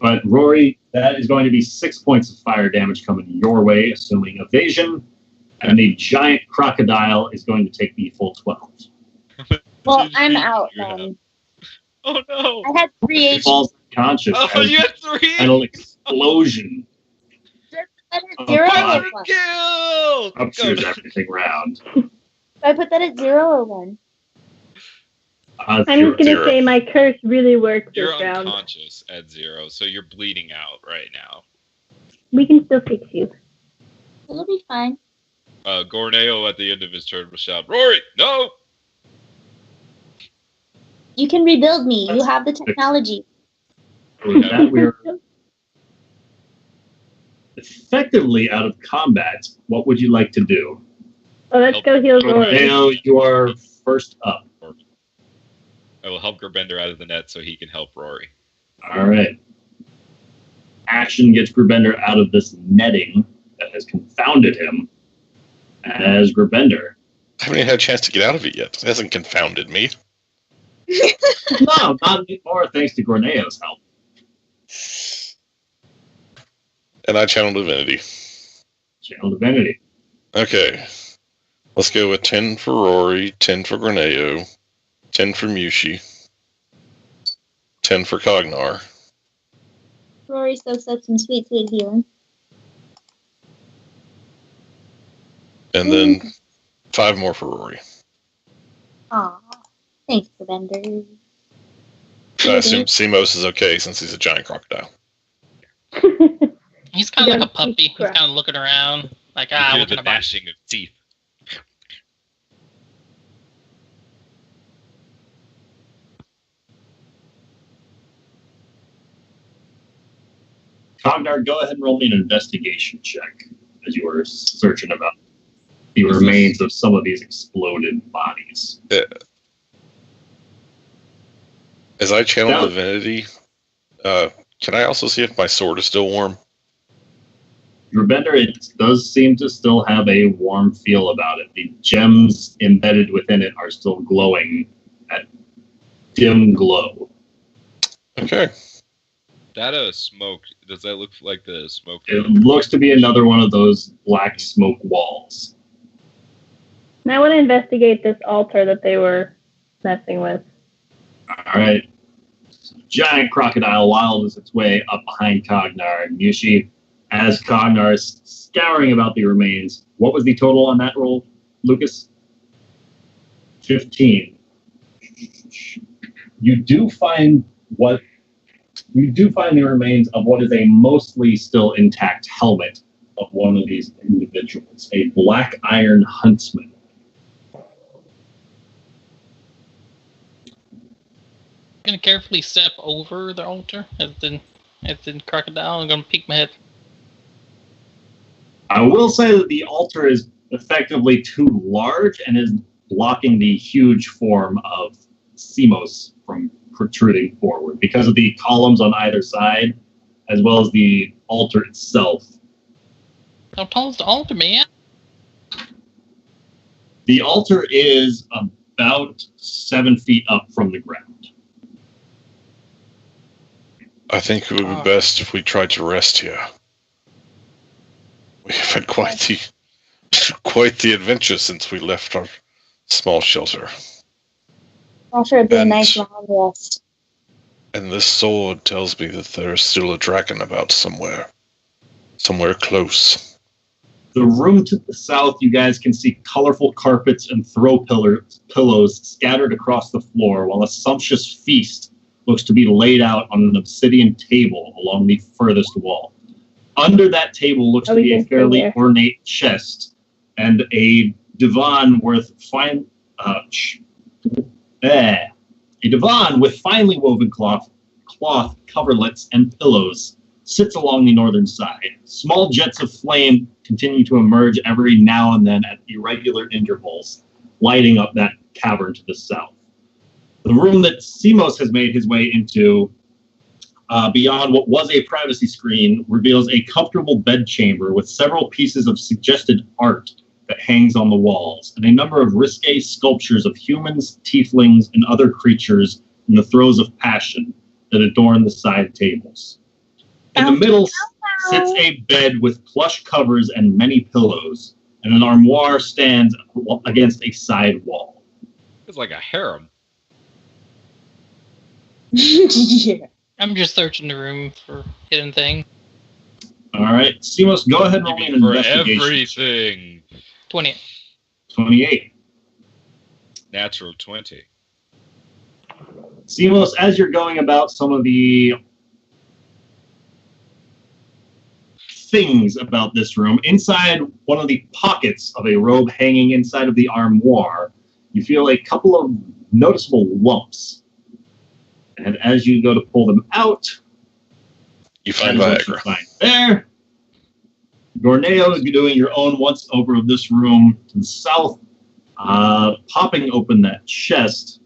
But Rory, that is going to be 6 points of fire damage coming your way, assuming evasion. And the Giant Crocodile is going to take the full 12. Well, I'm out then. Oh no! I had 3 He HP. falls unconscious. Oh, you had 3! An explosion. I put that at 0 God. or 1? Kill! Ruptures everything round. I put that at 0 or 1? I'm just going to say my curse really worked You're this round. unconscious at 0, so you're bleeding out right now. We can still fix you. It'll be fine. Gorneo at the end of his turn will shout, "Rory, no!" You can rebuild me. You have the technology. With that, we're effectively out of combat. What would you like to do? Oh, let's go heal Rory. Gorneo, you are first up. I will help Gerbender out of the net so he can help Rory. All right. Action gets Gerbender out of this netting that has confounded him as Gerbender. I haven't even had a chance to get out of it yet. It hasn't confounded me. No, not anymore, thanks to Gorneo's help. And I channel Divinity. Channel Divinity. Okay. Let's go with 10 for Rory, 10 for Gorneo, 10 for Mushi, 10 for Cognar. Rory soaks up some sweet, sweet healing. And then 5 more for Rory. Aw. Thanks, Gerbender. I assume Simos is okay since he's a giant crocodile. He's kind of like a puppy. He's kind of looking around, like, You what hear can the I buy? gnashing of teeth. Cognar, go ahead and roll me an investigation check as you were searching about the remains of some of these exploded bodies. As I channel No. Divinity, can I also see if my sword is still warm? Gerbender, it does seem to still have a warm feel about it. The gems embedded within it are still glowing at dim glow. Okay. That smoke, does that look like the smoke? It looks to be another one of those black smoke walls. And I want to investigate this altar that they were messing with. All right. Giant crocodile waddles its way up behind Cognar and Yushi as Cognar is scouring about the remains. What was the total on that roll, Lucas? 15. You do find the remains of what is a mostly still intact helmet of one of these individuals, a black iron huntsman. I'm gonna carefully step over the altar as the crocodile. I'm gonna peek my head. I will say that the altar is effectively too large and is blocking the huge form of Simos from protruding forward because of the columns on either side, as well as the altar itself. How tall is the altar, man? The altar is about 7 feet up from the ground. I think it would be best if we tried to rest here. We have had quite the adventure since we left our small shelter. I'm sure it'd be a And- nice long rest. And this sword tells me that there is still a dragon about somewhere close. The room to the south, you guys can see colorful carpets and throw pillows scattered across the floor, while a sumptuous feast looks to be laid out on an obsidian table along the furthest wall. Under that table looks to be a fairly ornate chest and a divan with a divan with finely woven cloth coverlets and pillows sits along the northern side. Small jets of flame continue to emerge every now and then at irregular intervals, lighting up that cavern to the south. The room that Simos has made his way into, beyond what was a privacy screen, reveals a comfortable bedchamber with several pieces of suggested art that hangs on the walls, and a number of risque sculptures of humans, tieflings, and other creatures in the throes of passion that adorn the side tables. In the middle sits a bed with plush covers and many pillows, and an armoire stands against a side wall. It's like a harem. Yeah. I'm just searching the room for hidden things. All right, Simos, go ahead and roll me an For investigation. everything. 20. 28. Natural 20. Simos, as you're going about some of the things about this room, inside one of the pockets of a robe hanging inside of the armoire, you feel a couple of noticeable lumps. And as you go to pull them out, You find that is what you Viagra. find there. Gorneo is doing your own once over of this room to the south. Popping open that chest,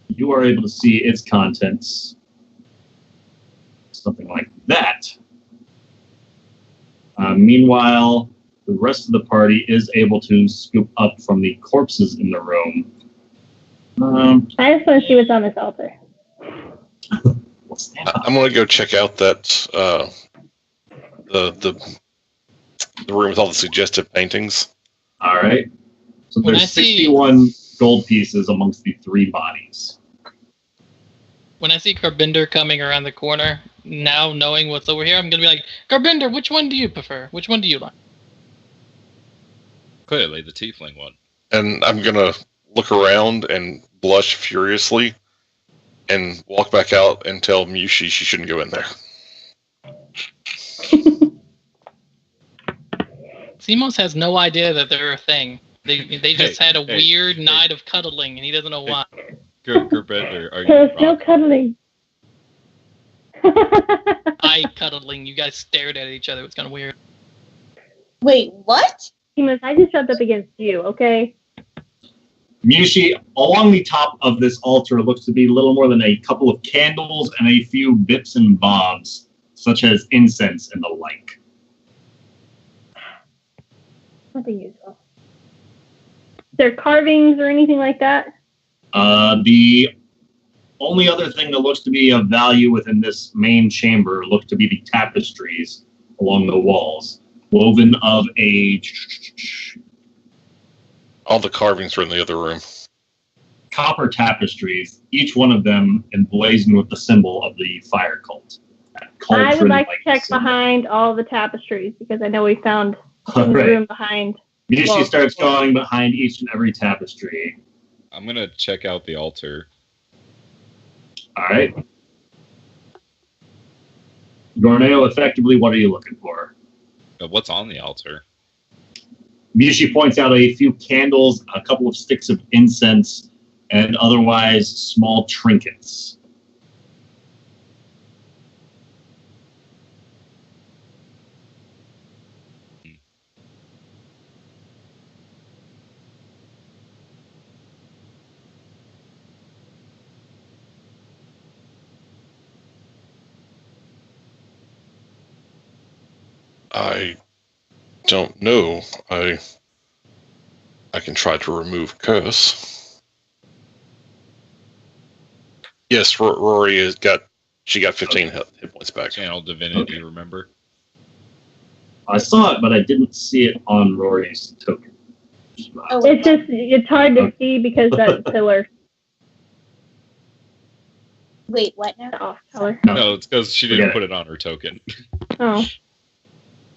you are able to see its contents. Something like that. Meanwhile, the rest of the party is able to scoop up from the corpses in the room. I just want to see what's on this altar. What's that? I'm gonna go check out that the room with all the suggestive paintings. All right. So When there's I see- 61 gold pieces amongst the 3 bodies. When I see Carbinder coming around the corner, now knowing what's over here, I'm gonna be like, Carbinder, which one do you prefer? Which one do you like? Clearly the tiefling one. And I'm gonna look around and blush furiously and walk back out and tell Mushi she shouldn't go in there. Simos has no idea that they're a thing. They just had a weird night of cuddling, and he doesn't know why. Gerbender, are you There's no wrong? cuddling. Eye cuddling. You guys stared at each other. It was kind of weird. Wait, what? Seamus, I just rubbed up against you, okay? Mushi, along the top of this altar looks to be little more than a couple of candles and a few bits and bobs, such as incense and the like. Nothing useful. Is there carvings or anything like that? The only other thing that looks to be of value within this main chamber look to be the tapestries along the walls, woven of a... All the carvings are in the other room. copper tapestries, each one of them emblazoned with the symbol of the fire cult. I would like to check behind all the tapestries because I know we found in the room behind. She starts going behind each and every tapestry. I'm gonna check out the altar. All right. Gorneo, effectively, what are you looking for? What's on the altar? Miyoshi points out a few candles, a couple of sticks of incense, and otherwise small trinkets. I don't know. I can try to remove curse. Yes, Rory has got 15 hit points back. Channel divinity, remember? I saw it, but I didn't see it on Rory's token. It's hard to see because that pillar. Wait, what now? Off color. No, it's because she didn't put it on her token. Oh.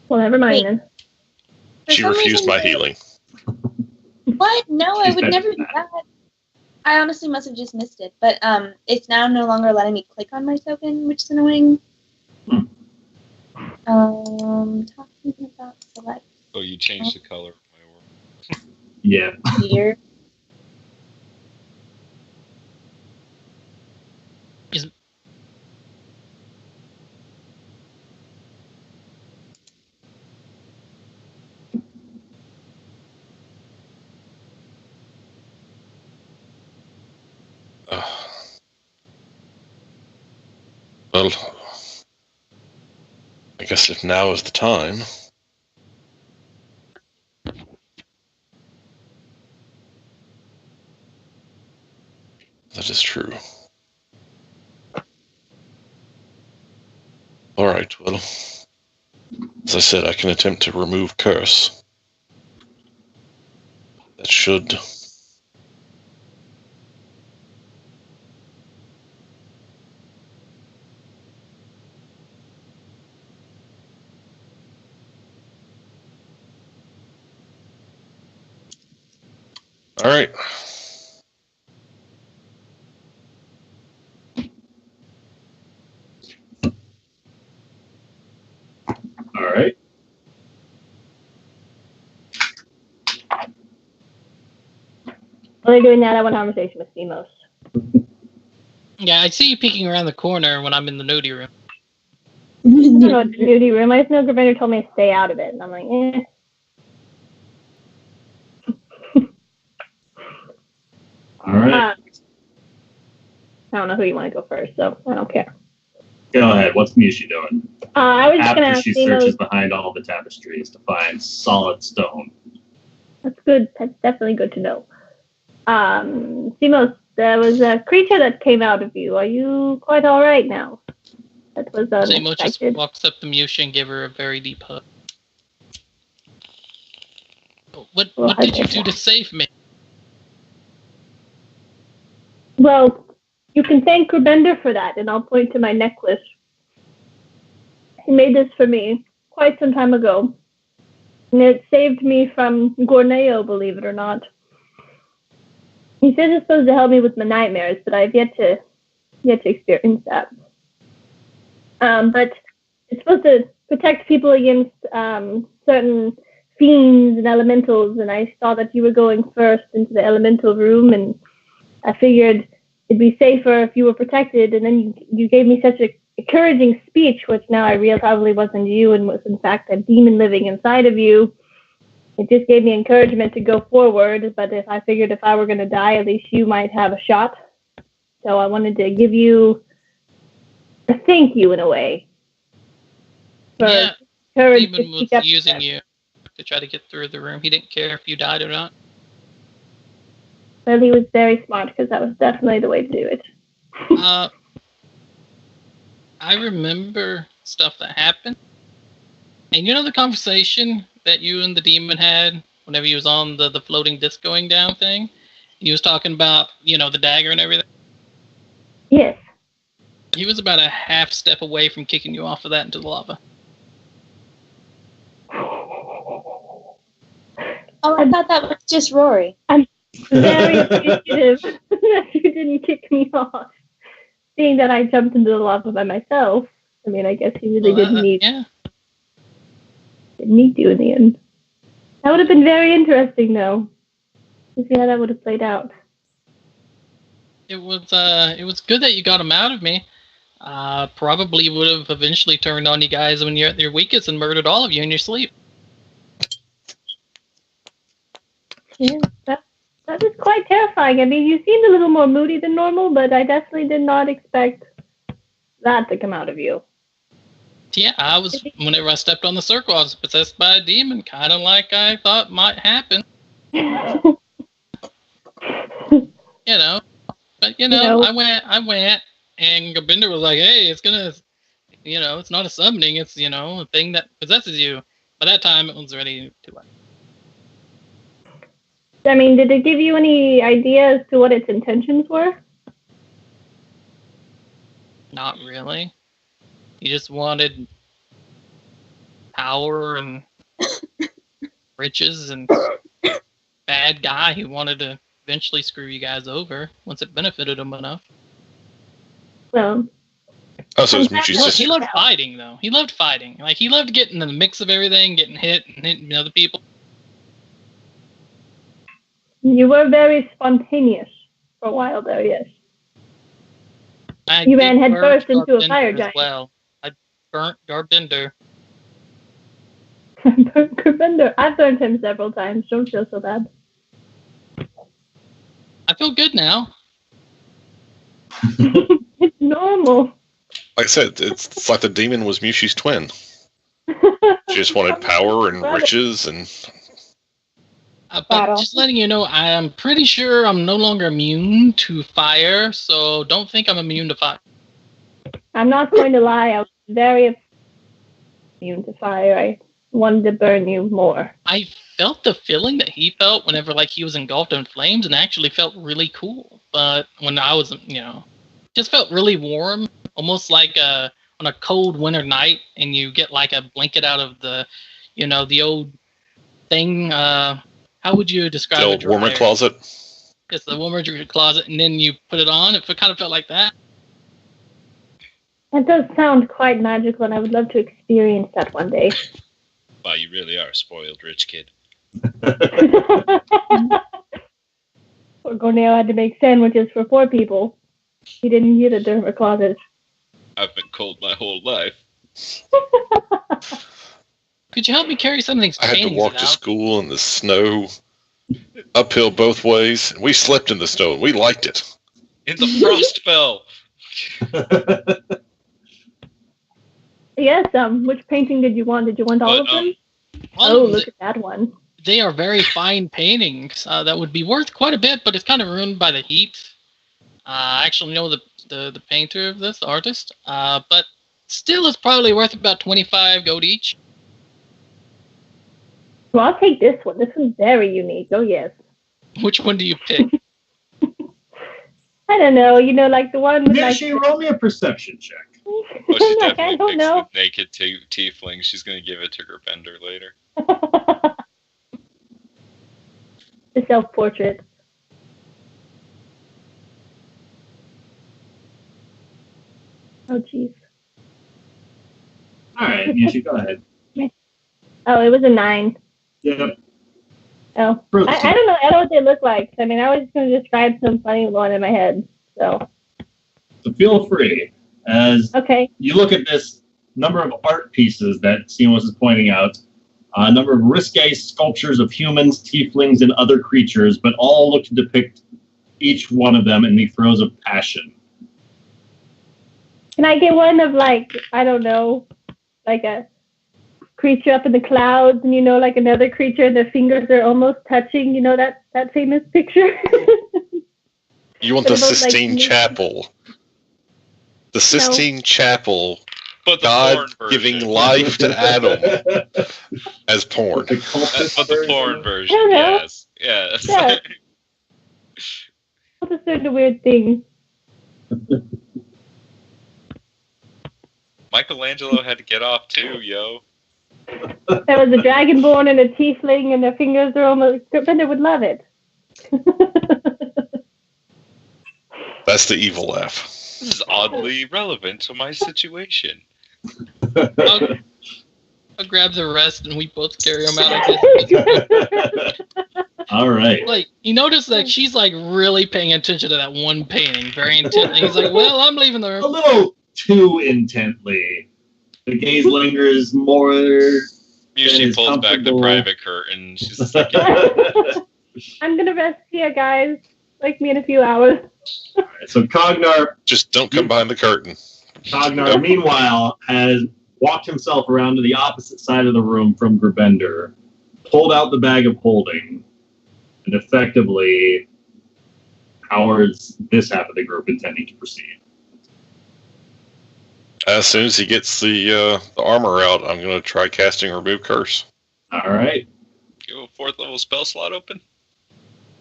Well, never mind then. She refused my healing. What? No, I would never do that. I honestly must have just missed it. But it's now no longer letting me click on my token, which is annoying. Talking about select. Oh, you changed the color of my orb. Yeah. Here. Well, I guess if now is the time. That is true. Alright, well, as I said, I can attempt to remove curse. That should... Alright. All right. While they're doing that, I want a conversation with Demos. Yeah, I see you peeking around the corner when I'm in the nudie room. I don't know it's the nudie room. I just know Gravender told me to stay out of it, and I'm like, eh. All right. I don't know who you want to go first, so I don't care. Go ahead. What's Miyoshi doing? I was just going to After ask she Demos. searches behind all the tapestries to find solid stone. That's good. That's definitely good to know. Simos, there was a creature that came out of you. Are you quite all right now? That was Simo just unexpected. walks up to Musha and give her a very deep hug. What did you do to save me? Well, you can thank Gravender for that, and I'll point to my necklace. He made this for me quite some time ago, and it saved me from Gorneo, believe it or not. He says it's supposed to help me with my nightmares, but I've yet to experience that. But it's supposed to protect people against certain fiends and elementals, and I saw that you were going first into the elemental room, and I figured it'd be safer if you were protected, and then you gave me such an encouraging speech, which now I realize probably wasn't you and was in fact a demon living inside of you. It just gave me encouragement to go forward, but if I figured if I were going to die, at least you might have a shot. So I wanted to give you a thank you in a way. Yeah, courage Demon was using you to try to get through the room. He didn't care if you died or not. Well, he was very smart because that was definitely the way to do it. I remember stuff that happened. And you know the conversation that you and the demon had whenever he was on the floating disc going down thing? He was talking about, the dagger and everything. Yes. He was about a half step away from kicking you off of that into the lava. Oh, I thought that was just Rory. Very appreciative that you didn't kick me off. Seeing that I jumped into the lava by myself, I mean, I guess he really didn't need you in the end. That would have been very interesting, though, to see how that would have played out. It was good that you got him out of me. Probably would have eventually turned on you guys when you're at your weakest and murdered all of you in your sleep. Yeah, that is quite terrifying. I mean, you seemed a little more moody than normal, but I definitely did not expect that to come out of you. Yeah, whenever I stepped on the circle, I was possessed by a demon, kind of like I thought might happen. But I went, and Gobinder was like, hey, it's gonna, it's not a summoning, it's, a thing that possesses you. By that time, it was already too late. I mean, did it give you any idea as to what its intentions were? Not really. He just wanted power and riches and bad guy who wanted to eventually screw you guys over once it benefited him enough. Well, so he loved fighting, though. He loved fighting. Like, he loved getting in the mix of everything, getting hit and hitting other people. You were very spontaneous for a while there, yes. You ran headfirst into a fire giant. Well, I burnt Garbinder. Burnt Garbinder. I've burned him several times. Don't feel so bad. I feel good now. It's normal. Like I said, it's like the demon was Mushi's twin. She just wanted power and riches and... But just letting you know, I'm pretty sure I'm no longer immune to fire, so don't think I'm immune to fire. I'm not going to lie, I was very immune to fire. I wanted to burn you more. I felt the feeling that he felt whenever he was engulfed in flames, and actually felt really cool. But when I was, just felt really warm, almost like on a cold winter night, and you get a blanket out of the, the old thing, how would you describe it? The warmer closet? It's the warmer closet, and then you put it on. It kind of felt like that. That does sound quite magical, and I would love to experience that one day. Wow, you really are a spoiled rich kid. Poor Gorneo had to make sandwiches for 4 people. He didn't get a derma closet. I've been cold my whole life. Could you help me carry some of these I had to walk to school in the snow, uphill both ways. We slept in the snow. We liked it. In the frost bell. Yes. Which painting did you want? Did you want all of them? Look at that one. They are very fine paintings. That would be worth quite a bit, but it's kind of ruined by the heat. I actually know the painter of this, the artist. But still, it's probably worth about 25 gold each. Well, I'll take this one. This one's very unique. Oh, yes. Which one do you pick? I don't know. The one with she roll me a perception check. Oh, she definitely I don't picks know. the naked tiefling. She's going to give it to Gerbender later. The self-portrait. Oh, jeez. All right, Yushi, go ahead. Oh, it was a 9. Yep. Oh, I don't know. I don't know what they look like. I mean, I was just going to describe some funny one in my head. So feel free. As okay. You look at this number of art pieces that Seamless is pointing out, a number of risque sculptures of humans, tieflings, and other creatures, but all look to depict each one of them in the throes of passion. Can I get one of I don't know, a creature up in the clouds, and another creature, and their fingers are almost touching, that famous picture? You want the Sistine Chapel. The Sistine Chapel, but God giving life to Adam as porn. But the porn version, yes. Yeah. All the sort of weird things. Michelangelo had to get off too, yo. There was a dragonborn and a tiefling, and their fingers are almost. Gryffindor would love it. That's the evil laugh. This is oddly relevant to my situation. I'll grab the rest and we both carry them out. I guess. All right. Like, you notice that she's like really paying attention to that one painting very intently. He's like, well, I'm leaving the A room. little too intently. The gaze lingers more. She is pulls back the comfortable. private curtain. She's just like, I'm gonna rest here, guys. Like me in a few hours. So Cognar, Just don't come behind the curtain. Cognar, meanwhile, has walked himself around to the opposite side of the room from Gryffindor, pulled out the bag of holding, and effectively powers this half of the group intending to proceed. As soon as he gets the armor out, I'm going to try casting Remove Curse. All right. you have a 4th level spell slot open?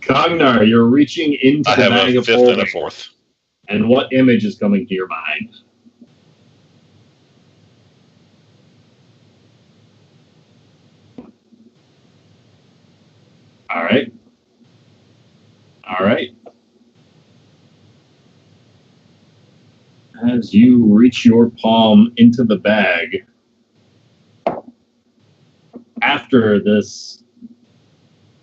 Cognar, you're reaching into I the have bag a of 5th holding. and a 4th. And what image is coming to your mind? All right. All right. As you reach your palm into the bag, after this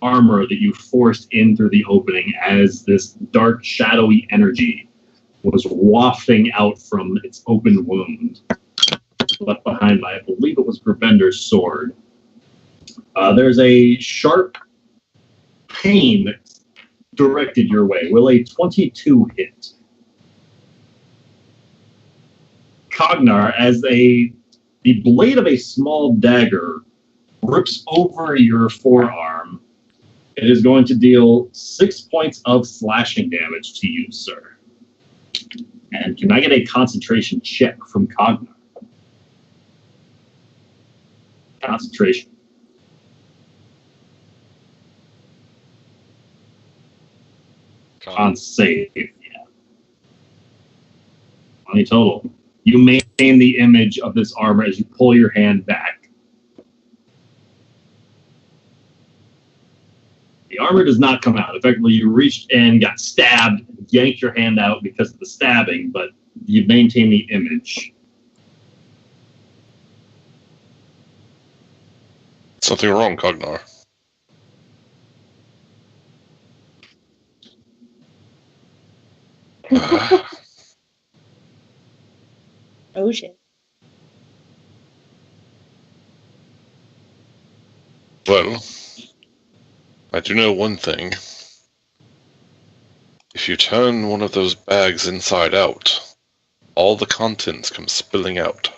armor that you forced in through the opening, as this dark, shadowy energy was wafting out from its open wound, left behind by, I believe it was Gryffindor's sword. There's a sharp pain directed your way. Will a 22 hit? Cognar, as the blade of a small dagger rips over your forearm, it is going to deal 6 points of slashing damage to you, sir. And can I get a concentration check from Cognar? Concentration. On save, yeah. 20 total. You maintain the image of this armor as you pull your hand back. The armor does not come out. Effectively, you reached and got stabbed, yanked your hand out because of the stabbing, but you maintain the image. Something wrong, Cognar. Oh shit. Well, I do know one thing. If you turn one of those bags inside out, all the contents come spilling out.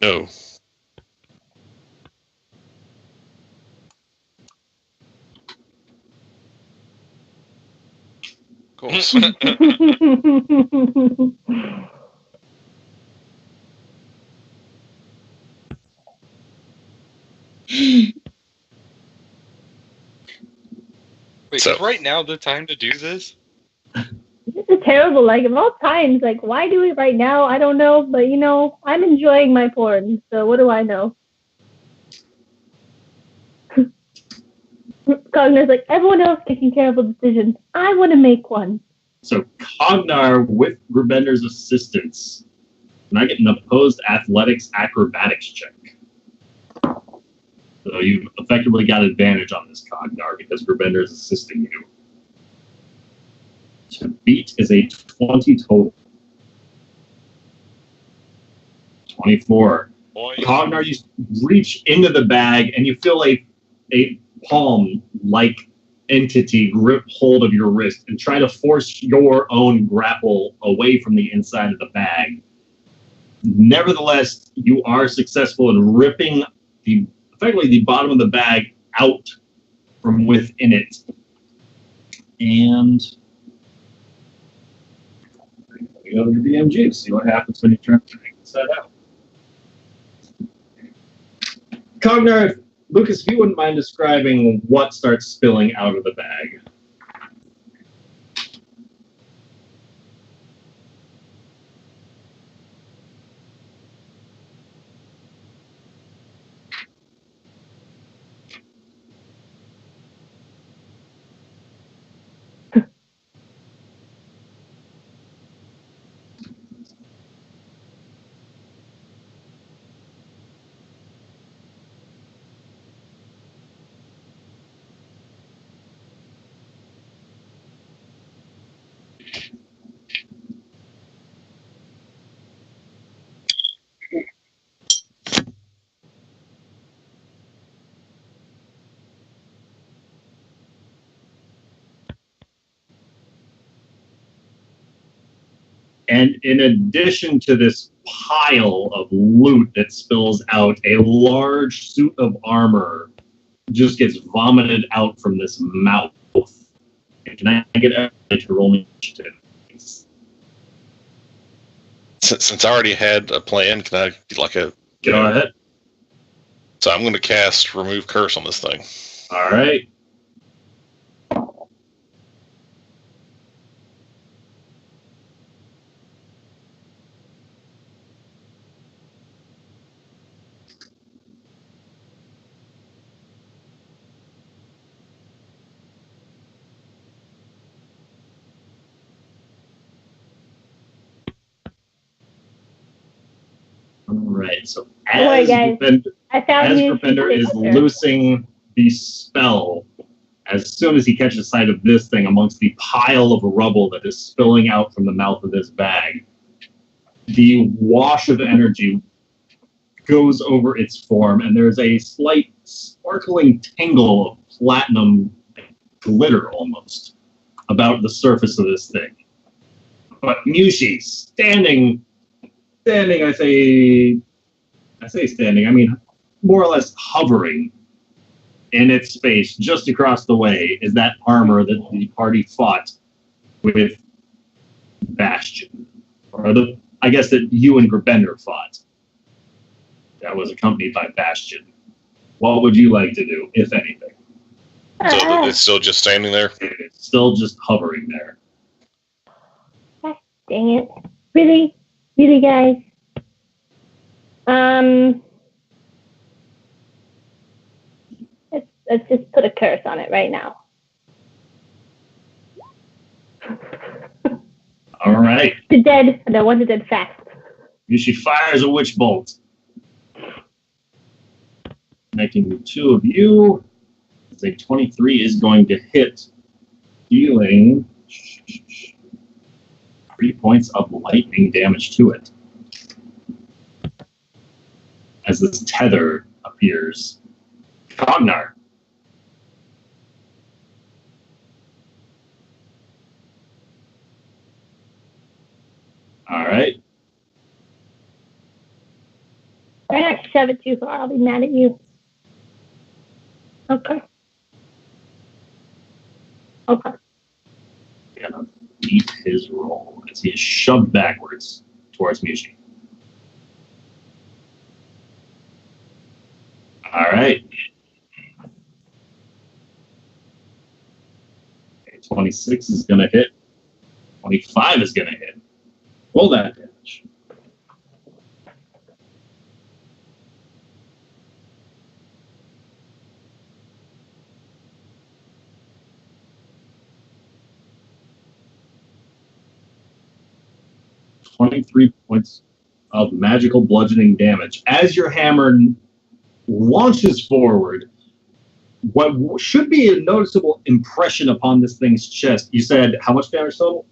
No. Of course. Wait, So- is right now the time to do this? This is terrible. Like, of all times, like, why do it right now? I don't know. But, you know, I'm enjoying my porn. So what do I know? Cognar's like, everyone else making terrible decisions. I want to make one. So Cognar, with Gryffindor's assistance, can I get an opposed athletics acrobatics check? So you've effectively got advantage on this, Cognar, because Gryffindor is assisting you. To beat is a 20 total. 24. Boy, Cognar, you reach into the bag and you feel a palm-like entity grip hold of your wrist and try to force your own grapple away from the inside of the bag. Nevertheless, you are successful in ripping effectively the bottom of the bag out from within it. And we go to the BMG, see what happens when you try to take this side out. Cognar, Lucas, if you wouldn't mind describing what starts spilling out of the bag. And in addition to this pile of loot that spills out, a large suit of armor just gets vomited out from this mouth. Can I get everybody to roll me initiative? Since I already had a plan, can I do like a... Go ahead. So I'm going to cast Remove Curse on this thing. All right. All right. So Don't worry, as guys. I found you. Gryffindor is loosing the spell, as soon as he catches sight of this thing amongst the pile of rubble that is spilling out from the mouth of this bag, the wash of energy goes over its form, and there's a slight sparkling tingle of platinum glitter almost about the surface of this thing. But Mushi, standing, I say standing, I mean more or less hovering in its space just across the way is that armor that the party fought with Bastion. Or I guess that you and Gryffindor fought. That was accompanied by Bastion. What would you like to do, if anything? So it's still just standing there? It's still just hovering there. Dang it. Really? Really, guys? Let's just put a curse on it right now. All right. The dead. The one that dead fast. She fires a witch bolt. Connecting the two of you. A 23 is going to hit, dealing 3 points of lightning damage to it. As this tether appears. Cognar. All right. Try not to shove it too far. I'll be mad at you. Okay. Okay. Gonna beat his roll as he is shoved backwards towards Mushi. All right. 26 is going to hit. 25 is going to hit. Roll that damage. .3 points of magical bludgeoning damage. As your hammer launches forward, what should be a noticeable impression upon this thing's chest. You said how much damage total?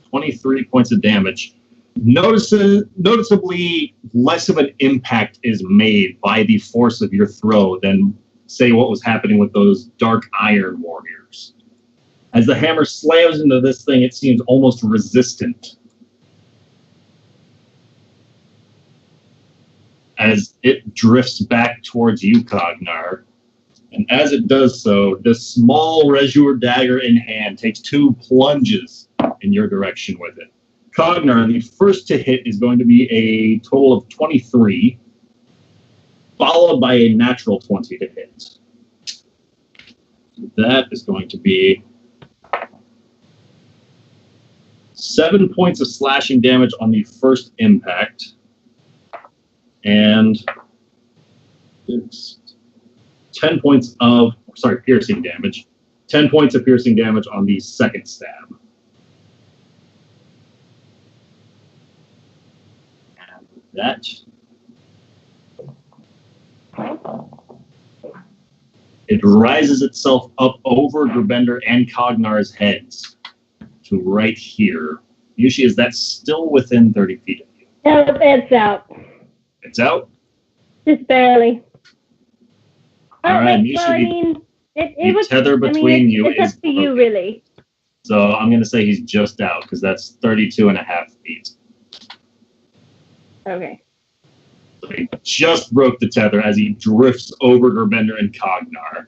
23 points of damage. Noticeably less of an impact is made by the force of your throw than, say, what was happening with those dark iron warriors. As the hammer slams into this thing, it seems almost resistant. As it drifts back towards you, Cognar. And as it does so, this small Rezur dagger in hand takes 2 plunges in your direction with it. Cognar, the first to hit is going to be a total of 23. followed by a natural 20 to hit. That is going to be 7 points of slashing damage on the first impact, and it's 10 points of, piercing damage. 10 points of piercing damage on the second stab. And that it rises itself up over Gerbender and Cognar's heads to right here. Yushi, is that still within 30 feet of you? No, it's out. It's out? Just barely. All right, well, Yushi, I mean, it was tether between you it's is up to you, broken. really. So I'm going to say he's just out because that's 32 and a half feet. Okay. So he just broke the tether as he drifts over Gerbender and Cognar.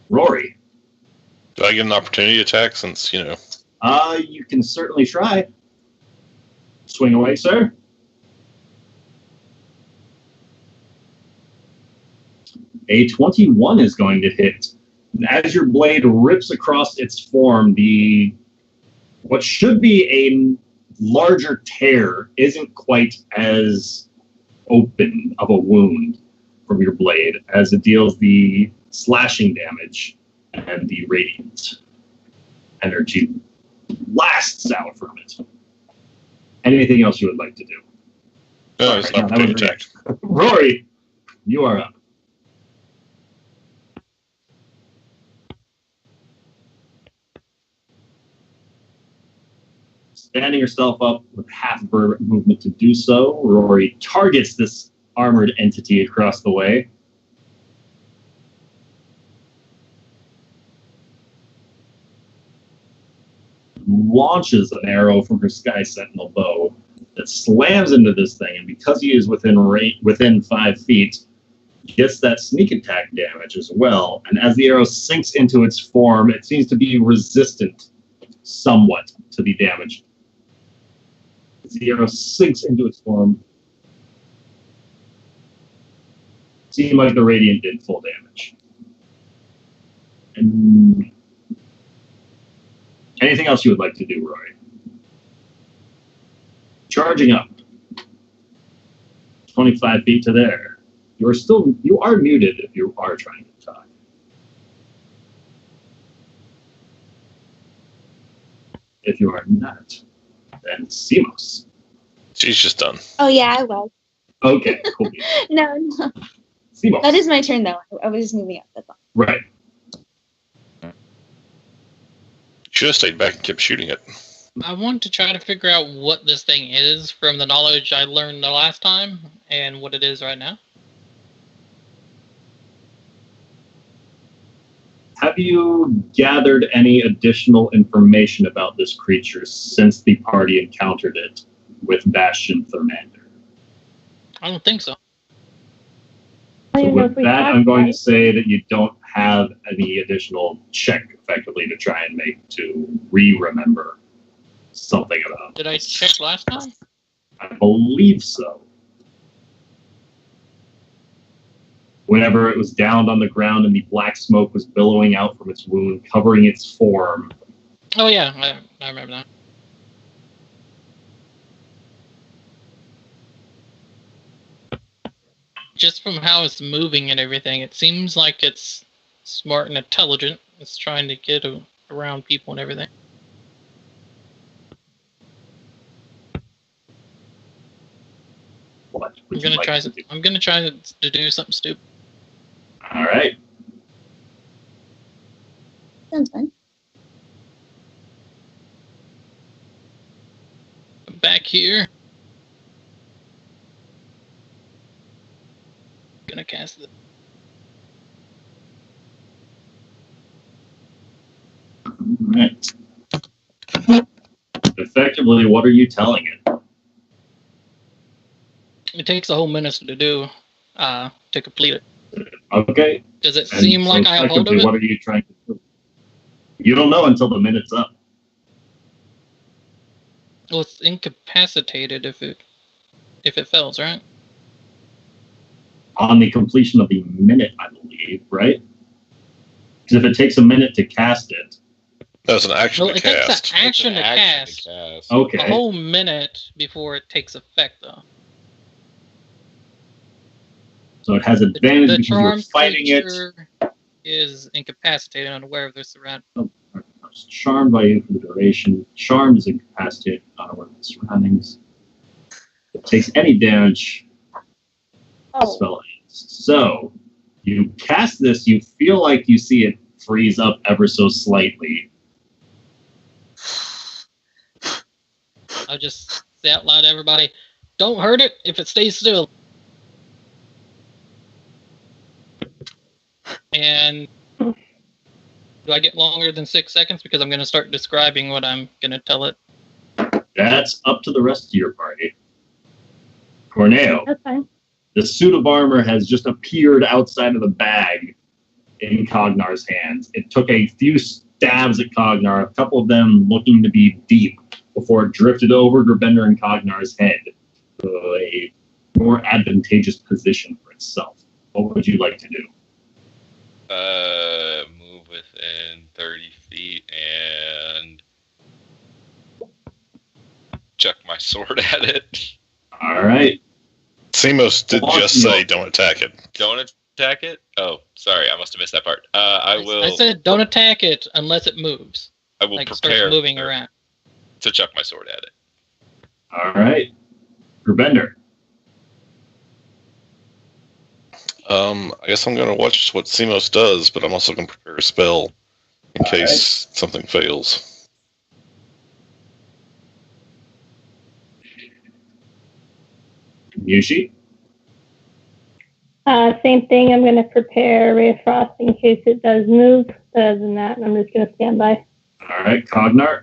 Rory. Do I get an opportunity attack since, You can certainly try. Swing away, sir. A 21 is going to hit. And as your blade rips across its form, what should be a larger tear isn't quite as open of a wound from your blade as it deals the slashing damage and the radiant energy blasts out from it. Anything else you would like to do? No, it's an opportunity attack. Rory, you are up. Standing yourself up with half movement to do so, Rory targets this armored entity across the way. Launches an arrow from her Sky Sentinel bow that slams into this thing, and because he is within 5 feet, gets that sneak attack damage as well. And as the arrow sinks into its form, it seems to be resistant somewhat to the damage. As the arrow sinks into its form, it seemed like the Radiant did full damage. And anything else you would like to do, Rory? Charging up. 25 feet to there. You are muted if you are trying to talk. If you are not, then Simos. She's just done. Oh, yeah, I was. Okay, cool. No. Simos. That is my turn, though. I was just moving up. That's all. Right. Should have stayed back and kept shooting it. I want to try to figure out what this thing is from the knowledge I learned the last time and what it is right now. Have you gathered any additional information about this creature since the party encountered it with Bastion Thermander? I don't think so. So with that, I'm going to say that you don't have any additional check, effectively, to try and make to re-remember something about Did I this. check last time? I believe so. Whenever it was downed on the ground and the black smoke was billowing out from its wound, covering its form. Oh, yeah, I remember that. Just from how it's moving and everything, it seems like it's smart and intelligent. It's trying to get around people and everything. What would I'm you gonna like try. to do? I'm gonna try to do something stupid. All right. Sounds fun. Back here. Gonna cast it. All right. Effectively, what are you telling it? It takes a whole minute to do, to complete it. Okay. Does it And seem so like I have hold of effectively, it? what are you trying to do? You don't know until the minute's up. Well, it's incapacitated if it fails, right? on the completion of the minute, I believe, right? Because if it takes a minute to cast it. That's an action Well, to it takes cast. an action It's to an cast. Okay. A whole minute before it takes effect, though. So it has advantage The because you're charmed fighting it. creature is incapacitated and unaware of their surroundings. Charmed by you for the duration. Charmed is incapacitated, not aware of the surroundings. It takes any damage. Spell ends. So you cast this, you feel like you see it freeze up ever so slightly. I'll just say out loud to everybody, don't hurt it if it stays still. And do I get longer than 6 seconds? Because I'm going to start describing what I'm going to tell it. That's up to the rest of your party. Corneo, That's fine. the suit of armor has just appeared outside of the bag in Cognar's hands. It took a few stabs at Cognar, a couple of them looking to be deep, before it drifted over Gerbender and Cognar's head to a more advantageous position for itself. What would you like to do? Move within 30 feet and chuck my sword at it. All right. Simos did just say don't attack it. Don't attack it? Oh, sorry, I must have missed that part. I will. I said don't attack it unless it moves. I will Like prepare starts moving around. to chuck my sword at it. All right. Gerbender. I guess I'm going to watch what Simos does, but I'm also going to prepare a spell in case something fails. Yushi. Same thing. I'm going to prepare Ray of Frost in case it does move. Other than that, I'm just going to stand by. All right. Cognar.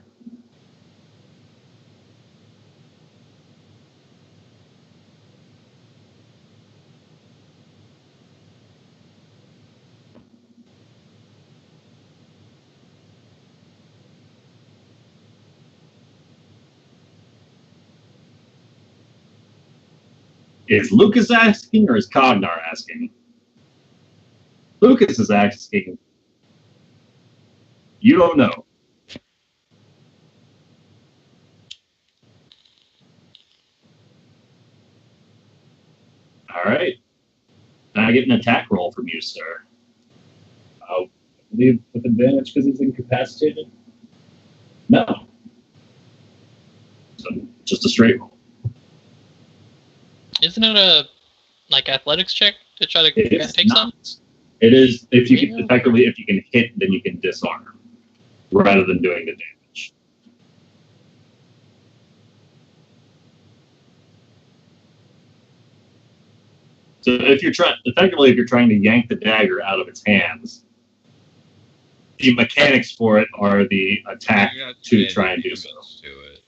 Is Lucas asking or is Cognar asking? Lucas is asking. You don't know. All right. Can I get an attack roll from you, sir? I believe with advantage because he's incapacitated? No. So just a straight roll. Isn't it a athletics check to try to It's take some? not. It is if you can Yeah. effectively if you can hit, then you can disarm rather than doing the damage. So if you're trying to yank the dagger out of its hands, the mechanics for it are the attack to try and do so. To it.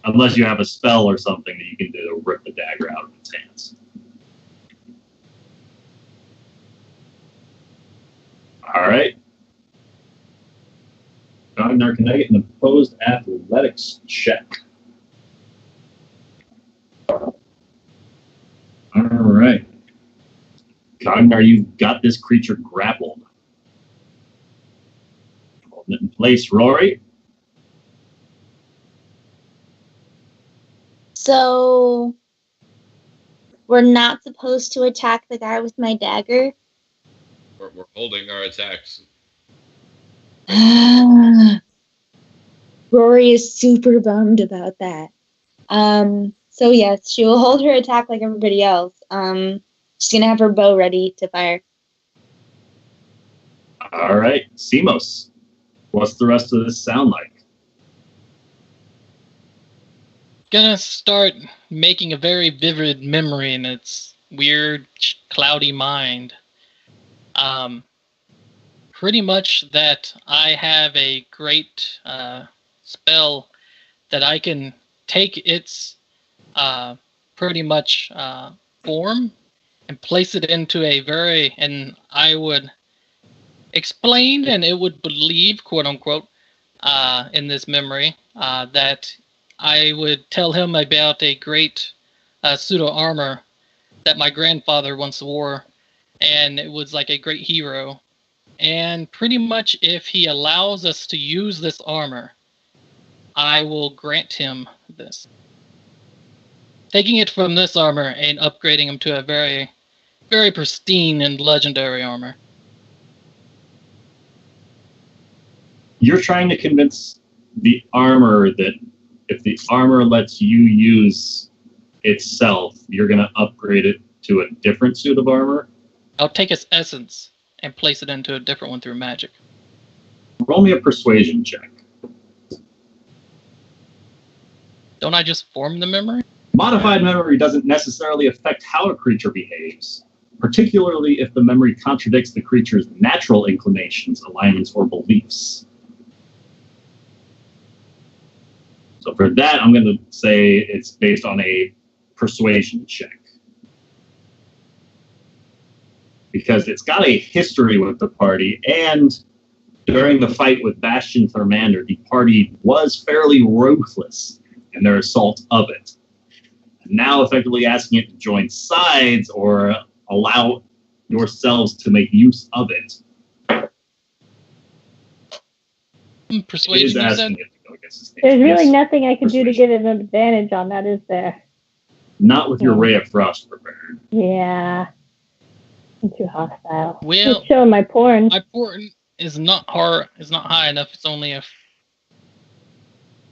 Unless you have a spell or something that you can do to rip the dagger out of its hands. All right. Cognar, can I get an opposed athletics check? All right. Cognar, you've got this creature grappled. Holding it in place. Rory? So we're not supposed to attack the guy with my dagger. We're holding our attacks. Rory is super bummed about that. So yes, she will hold her attack like everybody else. She's gonna have her bow ready to fire. All right. Simos, what's the rest of this sound like? Gonna start making a very vivid memory in its weird, cloudy mind. Pretty much that I have a great spell that I can take its pretty much form and place it into and I would explain and it would believe, quote unquote, in this memory, that I would tell him about a great pseudo armor that my grandfather once wore, and it was like a great hero. And pretty much if he allows us to use this armor, I will grant him this. Taking it from this armor and upgrading him to a very, very pristine and legendary armor. You're trying to convince the armor that if the armor lets you use itself, you're going to upgrade it to a different suit of armor? I'll take its essence and place it into a different one through magic. Roll me a persuasion check. Don't I just form the memory? Modified memory doesn't necessarily affect how a creature behaves, particularly if the memory contradicts the creature's natural inclinations, alignments, or beliefs. So for that, I'm going to say it's based on a persuasion check. Because it's got a history with the party, and during the fight with Bastion Thermander, the party was fairly ruthless in their assault of it. And now effectively asking it to join sides or allow yourselves to make use of it. Persuasion, Is you asking said? it to go against the state. There's really Yes. nothing I can do to Persuasion. give it an advantage on that, is there? Not with your Ray of Frost prepared. Yeah. I'm too hostile. Well, Just showing my porn. my portent is not hard. It's not high enough. It's only a.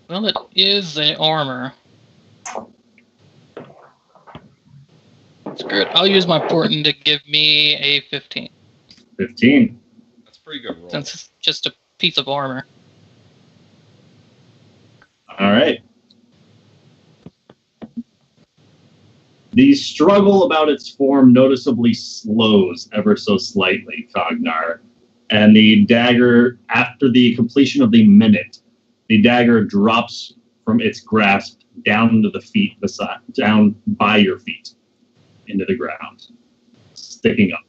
Well, it is a armor. Screw it. I'll use my portent to give me a 15, 15. That's a pretty good roll. since it's just a piece of armor. All right. The struggle about its form noticeably slows ever so slightly, Cognar. And the dagger, after the completion of the minute, the dagger drops from its grasp down into the feet, down by your feet, into the ground, sticking up.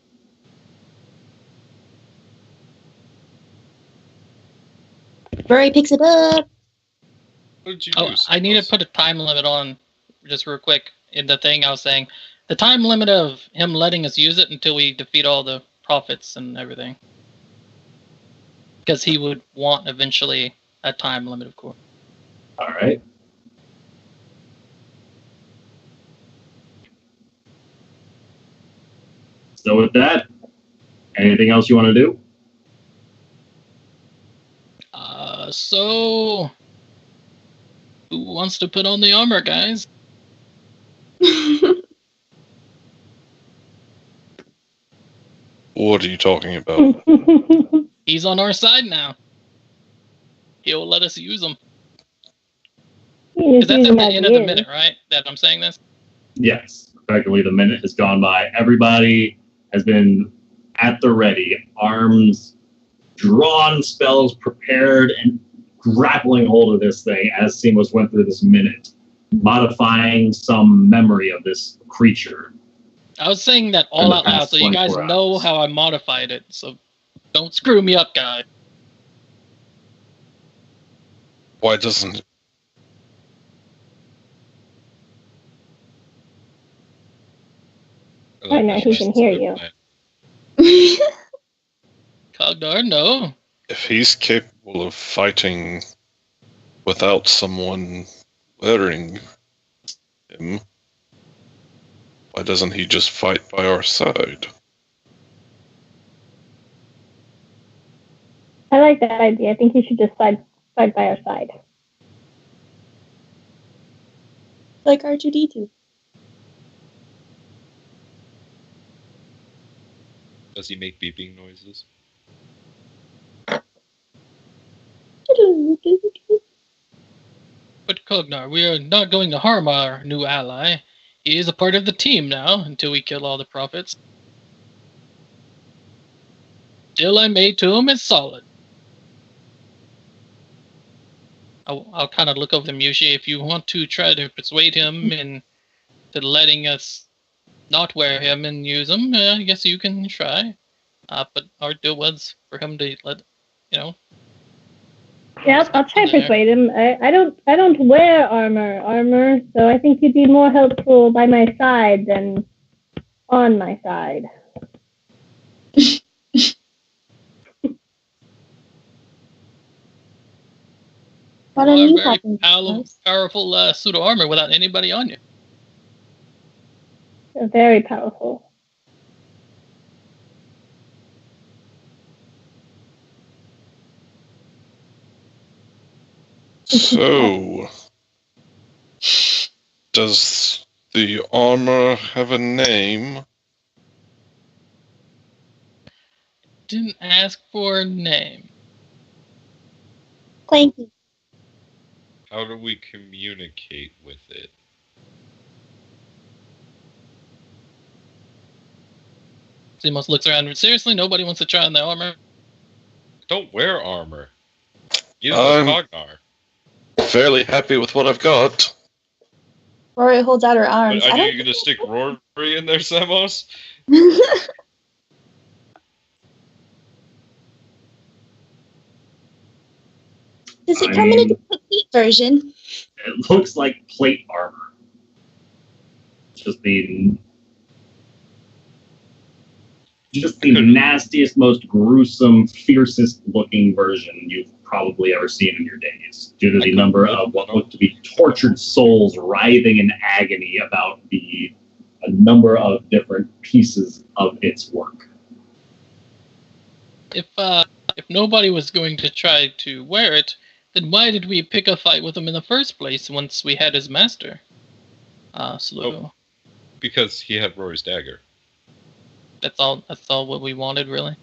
Murray picks it up. What did you Oh, do? I need to put a time limit on, just real quick, in the thing I was saying. The time limit of him letting us use it until we defeat all the prophets and everything. Because he would want eventually a time limit, of course. All right. So with that, anything else you want to do? So who wants to put on the armor, guys? What are you talking about? He's on our side now. He'll let us use him. Because that's at the end of the minute, right? That I'm saying this? Yes. Effectively, the minute has gone by. Everybody has been at the ready. Arms drawn, spells prepared, and grappling hold of this thing as Seamless went through this minute, modifying some memory of this creature. I was saying that In all the out loud past so you guys 24 know hours. how I modified it. So don't screw me up, guys. Why doesn't I know, he can hear you. Cogdar, no. if he's capable of fighting without someone lettering him, why doesn't he just fight by our side? I like that idea. I think he should just fight by our side. Like R2D2. Does he make beeping noises? But Cognar, we are not going to harm our new ally. He is a part of the team now until we kill all the prophets. Deal I made to him is solid. I'll kind of look over to Mushi. If you want to try to persuade him into letting us not wear him and use him, I guess you can try. But our deal was for him to let, Yep, I'll try to persuade him. I don't wear armor, so I think you'd be more helpful by my side than on my side. What You are are you very having? powerful suit of armor without anybody on you. They're very powerful. So, does the armor have a name? Didn't ask for a name. Clanky. How do we communicate with it? Simos looks around. Seriously, nobody wants to try on the armor. Don't wear armor. Use I'm- the Cognar. Fairly happy with what I've got. Rory holds out her But arms. are you going to stick Rory in there, Samos? Does it come in a complete version? It looks like plate armor. Just the nastiest, most gruesome, fiercest looking version you've probably ever seen in your days, due to the number of what looked to be tortured souls writhing in agony about a number of different pieces of its work. If nobody was going to try to wear it, then why did we pick a fight with him in the first place once we had his master? Slew. Oh. Because he had Rory's dagger. That's all what we wanted, really.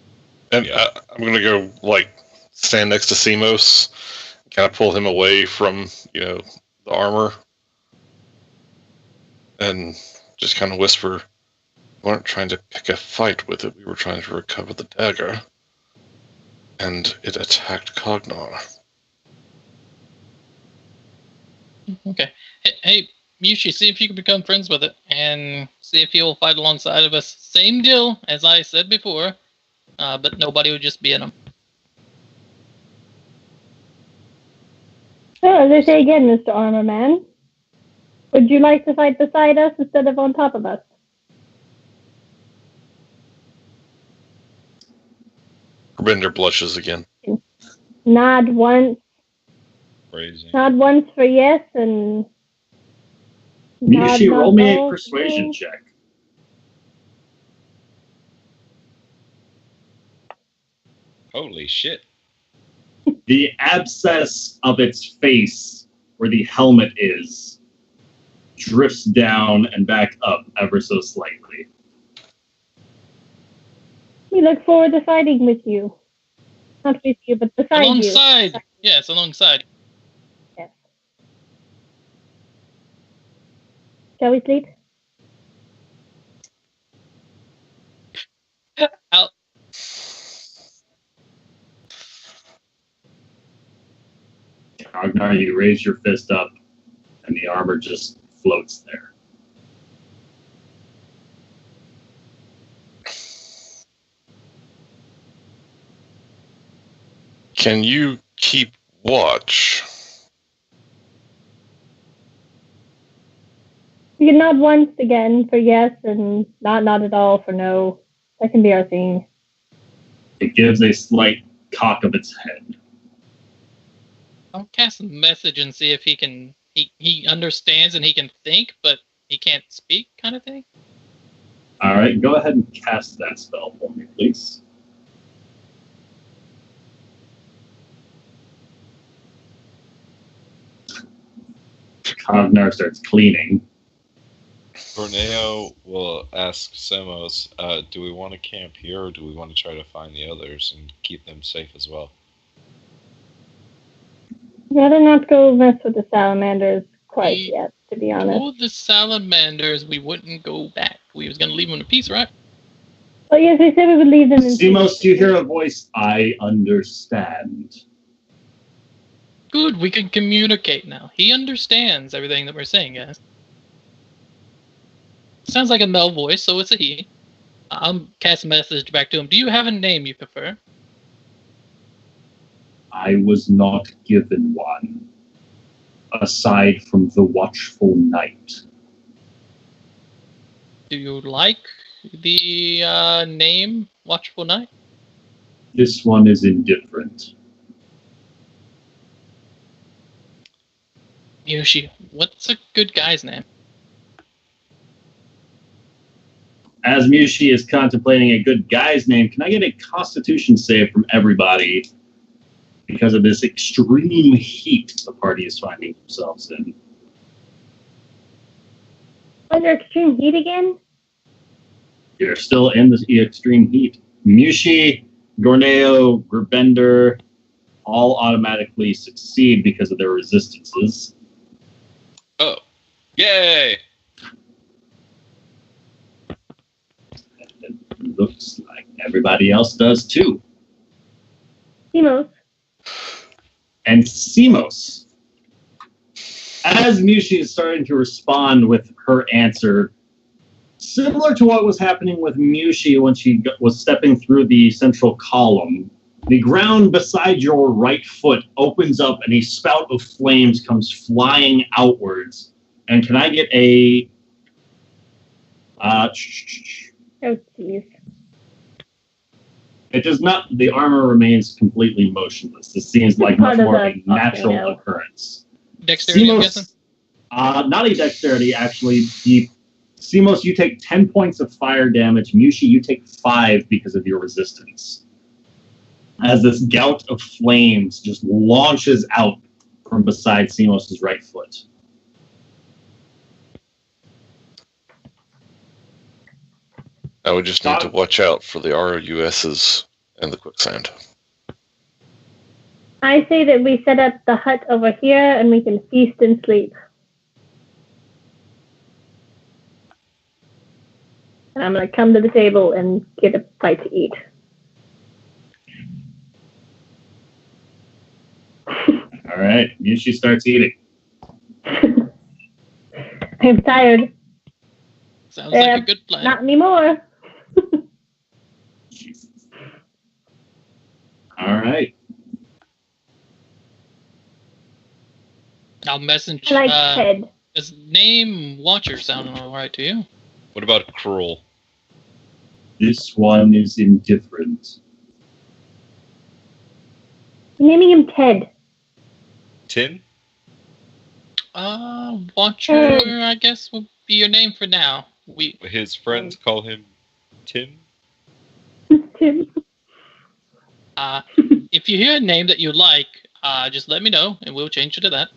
And Yeah. I'm going to go, stand next to Simos, kind of pull him away from, the armor, and just kind of whisper, we weren't trying to pick a fight with it, we were trying to recover the dagger. And it attacked Cognar. Okay. Hey, Mushi, see if you can become friends with it, and see if he'll fight alongside of us. Same deal as I said before, but nobody would just be in him. So, as I say again, Mr. Armor Man, would you like to fight beside us instead of on top of us? Bender blushes again. Nod once. Crazy. Nod once for yes, and Mushi, nod roll me a no. persuasion check. Holy shit. The abscess of its face, where the helmet is, drifts down and back up ever so slightly. We look forward to fighting with you. Not with you, but beside you. Alongside! Yes, alongside. Yes. Shall we sleep? Out. Ragnar, you raise your fist up, and the armor just floats there. Can you keep watch? You can nod once again for yes, and not at all for no. That can be our thing. It gives a slight cock of its head. I'll cast a message and see if he can. He understands and he can think, but he can't speak, kind of thing. All right, go ahead and cast that spell for me, please. Cognar starts cleaning. Borneo will ask Semos, do we want to camp here or do we want to try to find the others and keep them safe as well? I'd rather not go mess with the salamanders quite yet, to be honest. Told the salamanders we wouldn't go back. We was gonna leave them in peace, right? Oh yes, we said we would leave them in Simos, do you hear a voice? I understand. Good, we can communicate now. He understands everything that we're saying, guys. Sounds like a male voice, so it's a he. I'll cast a message back to him. Do you have a name you prefer? I was not given one, aside from the watchful night. Do you like the name Watchful Night? This one is indifferent. Yoshi, what's a good guy's name? As Mushi is contemplating a good guy's name, can I get a Constitution save from everybody because of this extreme heat the party is finding themselves in? Under extreme heat again? You're still in the extreme heat. Mushi, Gorneo, Gerbender all automatically succeed because of their resistances. Oh, yay! It looks like everybody else does too. Simos. And Simos. As Mushi is starting to respond with her answer, similar to what was happening with Mushi when she was stepping through the central column, the ground beside your right foot opens up and a spout of flames comes flying outwards. And can I get a... Oh, jeez. It does not... The armor remains completely motionless. This seems like much more of a natural occurrence. Dexterity, I'm guessing? Not a dexterity, actually. Simos, you take 10 points of fire damage. Mushi, you take 5 because of your resistance. As this gout of flames just launches out from beside Simos' right foot. Now we just need to watch out for the RUSs and the quicksand. I say that we set up the hut over here and we can feast and sleep. And I'm going to come to the table and get a bite to eat. All right, Mushi starts eating. I'm tired. Sounds like a good plan. Not anymore. Jesus. All right. I'll message. I like Ted. Does name Watcher sound alright to you? What about Cruel? This one is indifferent. I'm naming him Ted. Tin? Watcher, I guess, would be your name for now. His friends call him Tin? Tim. If you hear a name that you like, just let me know, and we'll change it to that.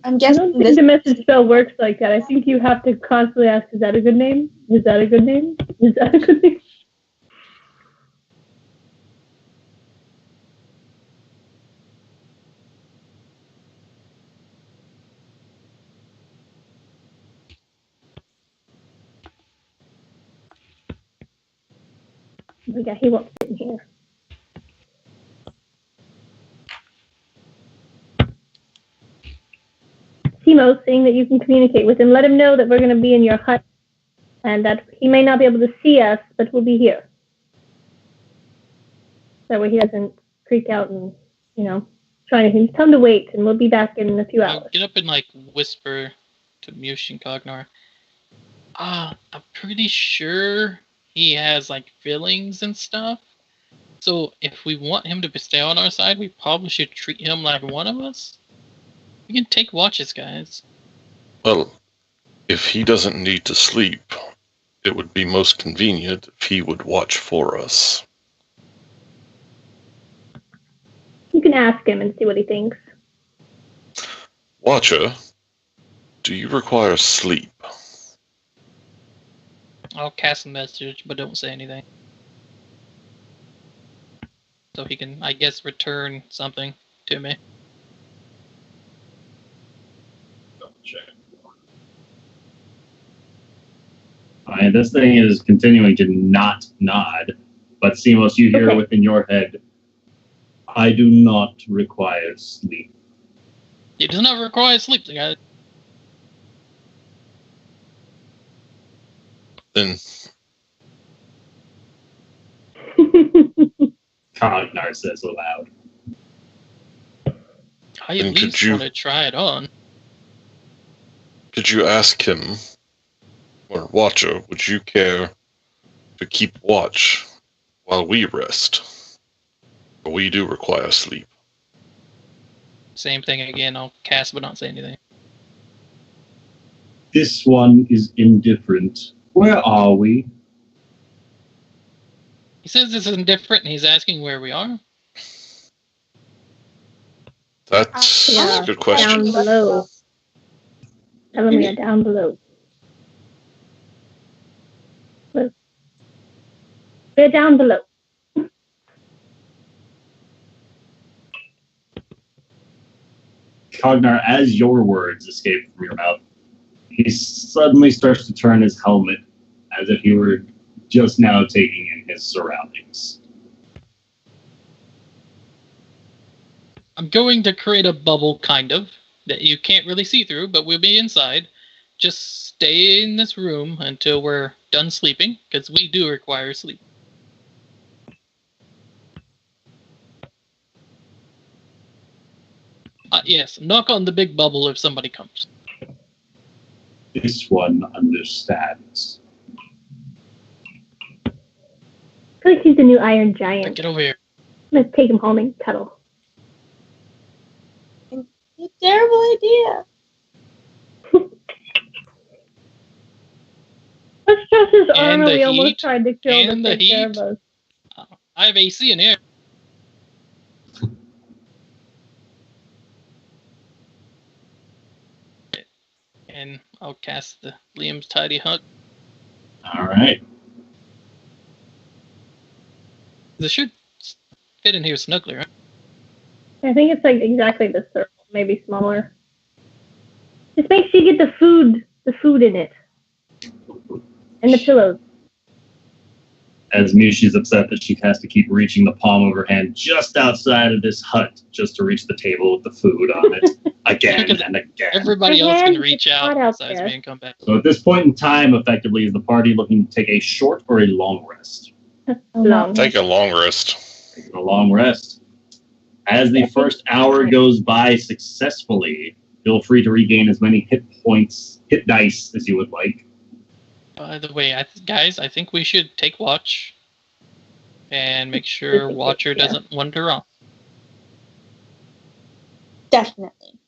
I'm I guessing don't think this. the message spell works like that. I think you have to constantly ask, is that a good name? Is that a good name? Is that a good name? Oh, yeah, he won't sit in here. Timo, saying that you can communicate with him, let him know that we're going to be in your hut and that he may not be able to see us, but we'll be here. That way he doesn't freak out and, try anything. Tell him to wait, and we'll be back in a few hours. I'll get up and, whisper to Mush and Cognar. I'm pretty sure he has, feelings and stuff. So if we want him to stay on our side, we probably should treat him like one of us. We can take watches, guys. Well, if he doesn't need to sleep, it would be most convenient if he would watch for us. You can ask him and see what he thinks. Watcher, do you require sleep? I'll cast a message, but don't say anything. So he can, I guess, return something to me. Double check. And this thing is continuing to not nod, but Simos, you hear within your head, I do not require sleep. He does not require sleep, guys. Then Cognar says aloud. I at least want to try it on. could you ask him Or Watcher, would you care to keep watch while we rest? For we do require sleep. Same thing again. I'll cast but not say anything. This one is indifferent. Where are we? He says this is indifferent, and he's asking where we are. That's a good question. Down below. Tell them we are down below. Look. We're down below. Cognar, as your words escape from your mouth, he suddenly starts to turn his helmet as if he were just now taking in his surroundings. I'm going to create a bubble, kind of, that you can't really see through, but we'll be inside. Just stay in this room until we're done sleeping, because we do require sleep. Yes, knock on the big bubble if somebody comes. This one understands. I feel like he's the new Iron Giant. Get over here. Let's take him home and cuddle. It's a terrible idea. Let's trust his And armor. the We almost heat, tried to kill and the the big heat. Cerebos. I have AC in here. And I'll cast the Liam's Tidy Hut. All right. This should fit in here snugly, right? I think it's like exactly the circle, maybe smaller. Just make sure you get the food in it. And the pillows. As Mushi's upset that she has to keep reaching the palm of her hand just outside of this hut just to reach the table with the food on it again and again. Everybody My else can hands reach get out hot out besides there. me and come back. So at this point in time, effectively, is the party looking to take a short or a long rest? Long. Take a long rest. Taking a long rest. As the first hour goes by successfully, feel free to regain as many hit dice as you would like. By the way, guys, I think we should take watch and make sure Watcher doesn't wander off. Definitely.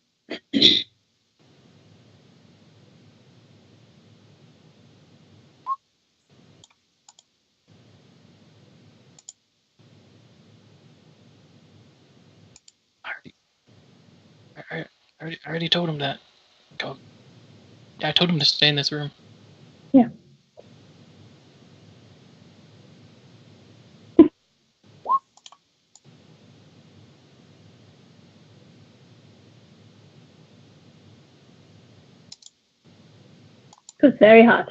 I already told him that. Go. Yeah, I told him to stay in this room. Yeah. It's very hot.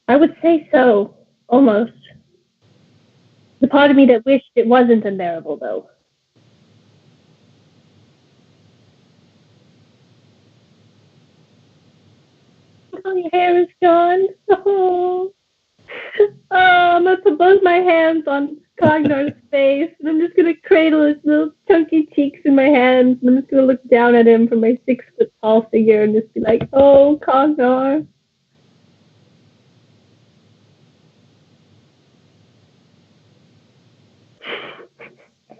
I would say so, almost. The part of me that wished it wasn't unbearable, though. Oh, your hair is gone. Oh. I'm going to put both my hands on Cognar's face, and I'm just going to cradle his little chunky cheeks in my hands, and I'm just going to look down at him from my 6-foot-tall figure and just be like, oh, Cognar.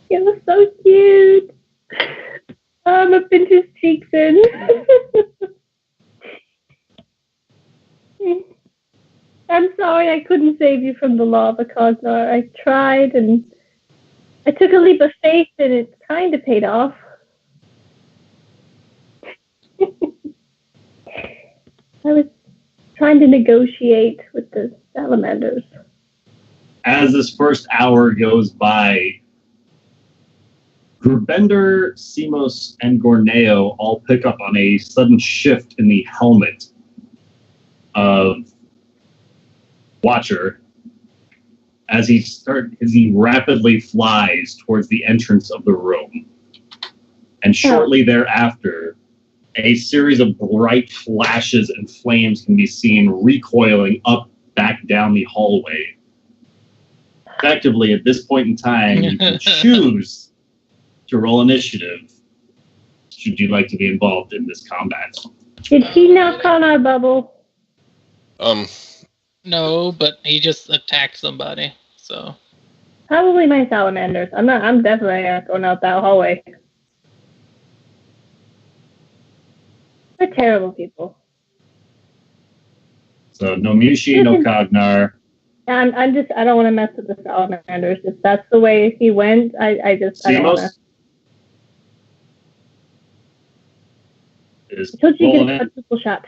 It was so cute. I'm going to pinch his cheeks in. I'm sorry I couldn't save you from the lava, Cognar. I tried, and I took a leap of faith, and it kind of paid off. I was trying to negotiate with the salamanders. As this first hour goes by, Grubender, Simos, and Gorneo all pick up on a sudden shift in the helmet of Watcher as he rapidly flies towards the entrance of the room. And shortly thereafter, a series of bright flashes and flames can be seen recoiling up back down the hallway. Effectively, at this point in time, you can choose to roll initiative should you like to be involved in this combat? Did he knock on our bubble? No, but he just attacked somebody. So Probably my salamanders. I'm definitely not going out that hallway. They're terrible people. So no Mushi, no Cognar. I don't want to mess with the salamanders. If that's the way he went, I don't want to. Is I told you rolling get a in. triple shot.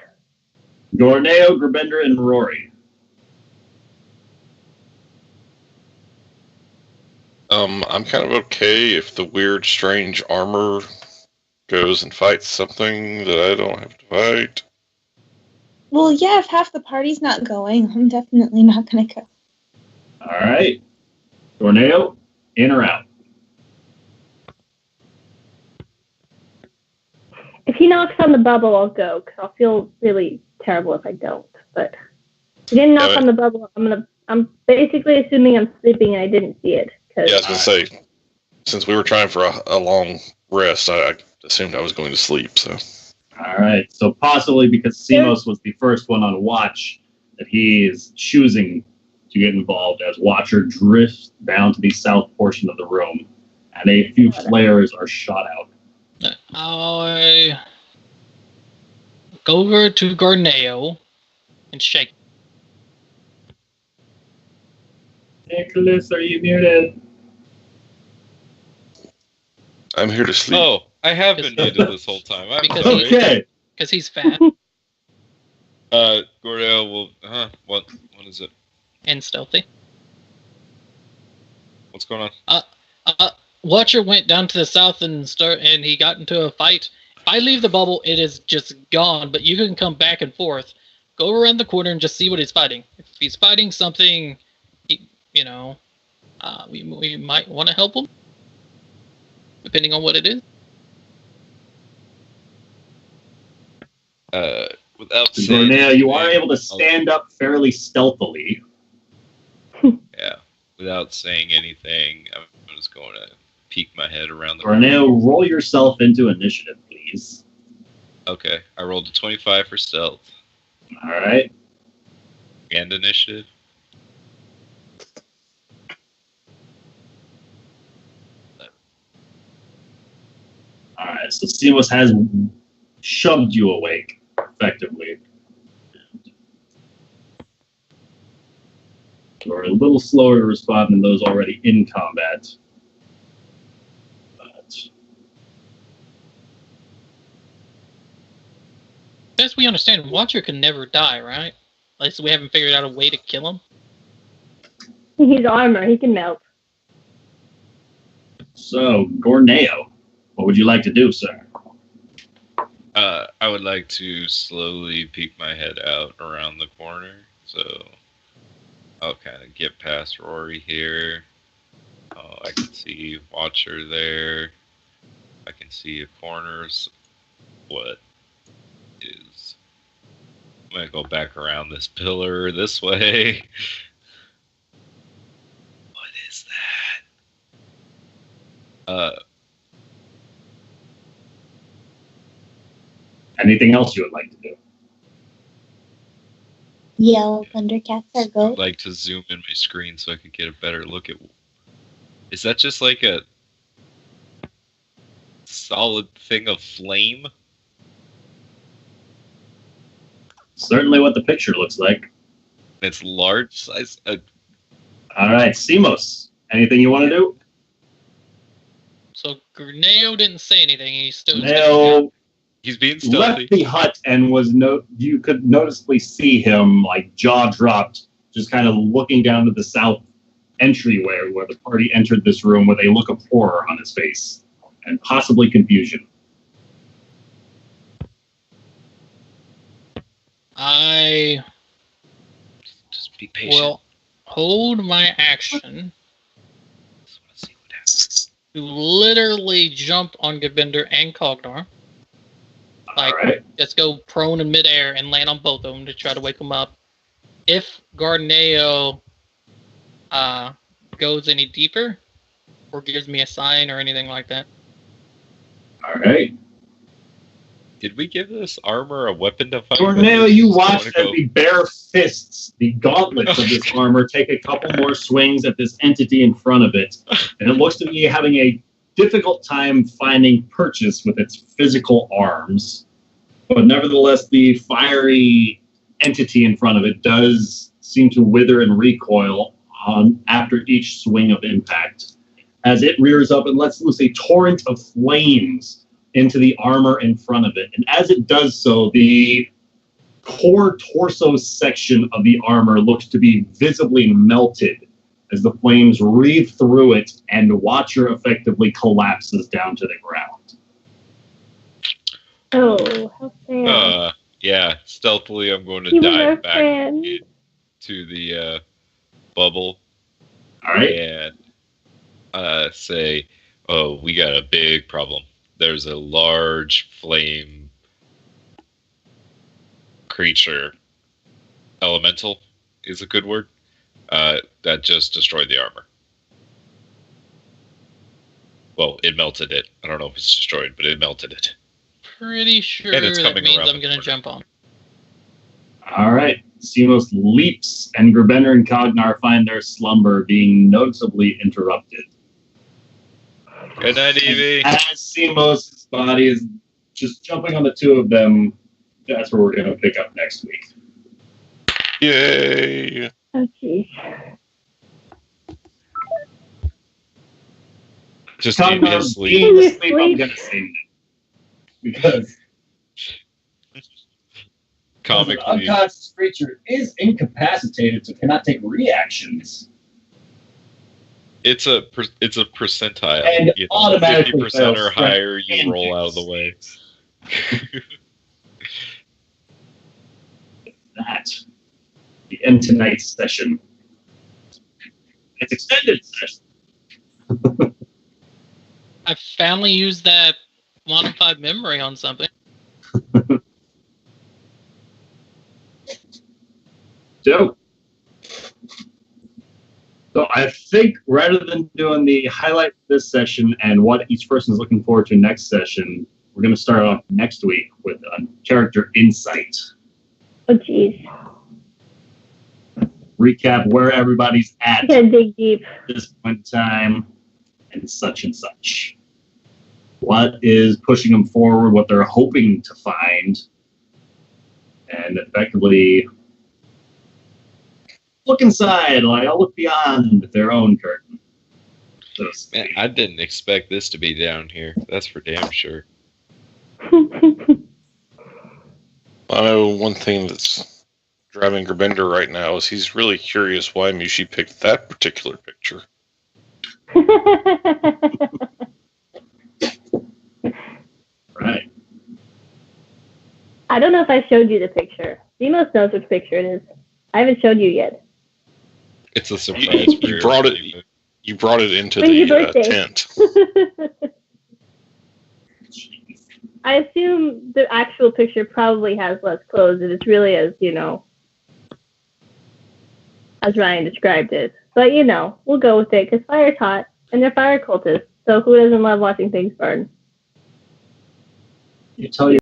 Gorneo, Grbender, and Rory. I'm kind of okay if the weird, strange armor goes and fights something that I don't have to fight. Well, yeah, if half the party's not going, I'm definitely not going to go. All right. Gorneo, in or out? If he knocks on the bubble, I'll go, because I'll feel really terrible if I don't. But if he didn't knock on the bubble, I'm basically assuming I'm sleeping and I didn't see it. Yeah, I was going to say, since we were trying for a long rest, I assumed I was going to sleep, so. All right. So possibly because Simos was the first one on watch, that he is choosing to get involved as Watcher drifts down to the south portion of the room, and a few flares are shot out. I go over to Gorneo and shake. Nicholas, are you muted? I'm here to sleep. Oh, I have been muted this whole time. I'm Because sorry. Okay. Because he's fat Gordell will. What is it? and stealthy. What's going on? Watcher went down to the south and he got into a fight. If I leave the bubble, it is just gone. But you can come back and forth, go around the corner and just see what he's fighting. If he's fighting something, we might want to help him, depending on what it is. Without saying Gorneo, you are able to stand up fairly stealthily. Yeah, without saying anything, I'm just going to peek my head around the Gorneo, roll yourself into initiative, please. Okay, I rolled a 25 for stealth. All right. And initiative. All right. So Simos has shoved you awake, effectively. You're a little slower to respond than those already in combat. But Best we understand, Watcher can never die, right? At least we haven't figured out a way to kill him. He's armor. He can melt. so, Gorneo, what would you like to do, sir? I would like to slowly peek my head out around the corner, so I'll kind of get past Rory here. Oh, I can see Watcher there. I can see a corner. What is? I'm gonna go back around this pillar this way. What is that? Anything else you would like to do? Yell, Thundercats are I'd goat. like to zoom in my screen so I could get a better look at. Is that just like a solid thing of flame? Certainly what the picture looks like. It's large size. All right, Simos, anything you want to do? So Gorneo didn't say anything. He stood. Neo He's being stealthy. left the hut and was you could noticeably see him like jaw dropped, just kind of looking down to the south entryway where the party entered this room with a look of horror on his face and possibly confusion. I Just be patient. will hold my action Just wanna see what happens. to literally jump on Gavender and Cognar. Like, All right. just go prone in midair and land on both of them to try to wake them up. If Gorneo goes any deeper or gives me a sign or anything like that. All right. Did we give this armor a weapon to fight? Tornado, with? you Just watch wanna as go- the bare fists, the gauntlets of this armor, take a couple more swings at this entity in front of it, and it looks to be having a difficult time finding purchase with its physical arms. But nevertheless, the fiery entity in front of it does seem to wither and recoil after each swing of impact, as it rears up and lets loose a torrent of flames into the armor in front of it. And as it does so, the core torso section of the armor looks to be visibly melted as the flames reeve through it and Watcher effectively collapses down to the ground. Oh, how sad. Yeah, stealthily I'm going to He was our dive back friend. to the bubble All right. and say, oh, we got a big problem. There's a large flame creature. Elemental is a good word. That just destroyed the armor. Well, it melted it. I don't know if it's destroyed, but it melted it. Pretty sure And it's that coming means around I'm the going to corner. jump on. All right. Simos leaps, and Gerbender and Cognar find their slumber being noticeably interrupted. Good night, Evie. As Simos' body is just jumping on the two of them, that's where we're going to pick up next week. Yay! Oh, jeez. Just Cognar Evie asleep. being asleep, I'm going to say no. Because an Comically, unconscious creature is incapacitated, so cannot take reactions. it's a percentile. And you know, automatically 50% fails or strength higher, you and roll out of the way. That. The end tonight's session. It's extended session. I finally used that 1 in 5 memory on something. Dope. So I think rather than doing the highlight of this session and what each person is looking forward to next session, we're going to start off next week with a character insight. Oh, jeez. Recap where everybody's at I gotta dig deep. this point in time and such. What is pushing them forward, what they're hoping to find, and effectively look inside, like I'll look beyond their own curtain. So to speak. Man, I didn't expect this to be down here. That's for damn sure. I know one thing that's driving Gerbender right now is he's really curious why Mushi picked that particular picture. Right. I don't know if I showed you the picture. Demos knows which picture it is. I haven't showed you yet. It's a surprise. for You brought it. everybody. You brought it into When's your the birthday? tent. I assume the actual picture probably has less clothes, and it's really as, as Ryan described it. But, we'll go with it, because fire's hot, and they're fire cultists, so who doesn't love watching things burn? You tell your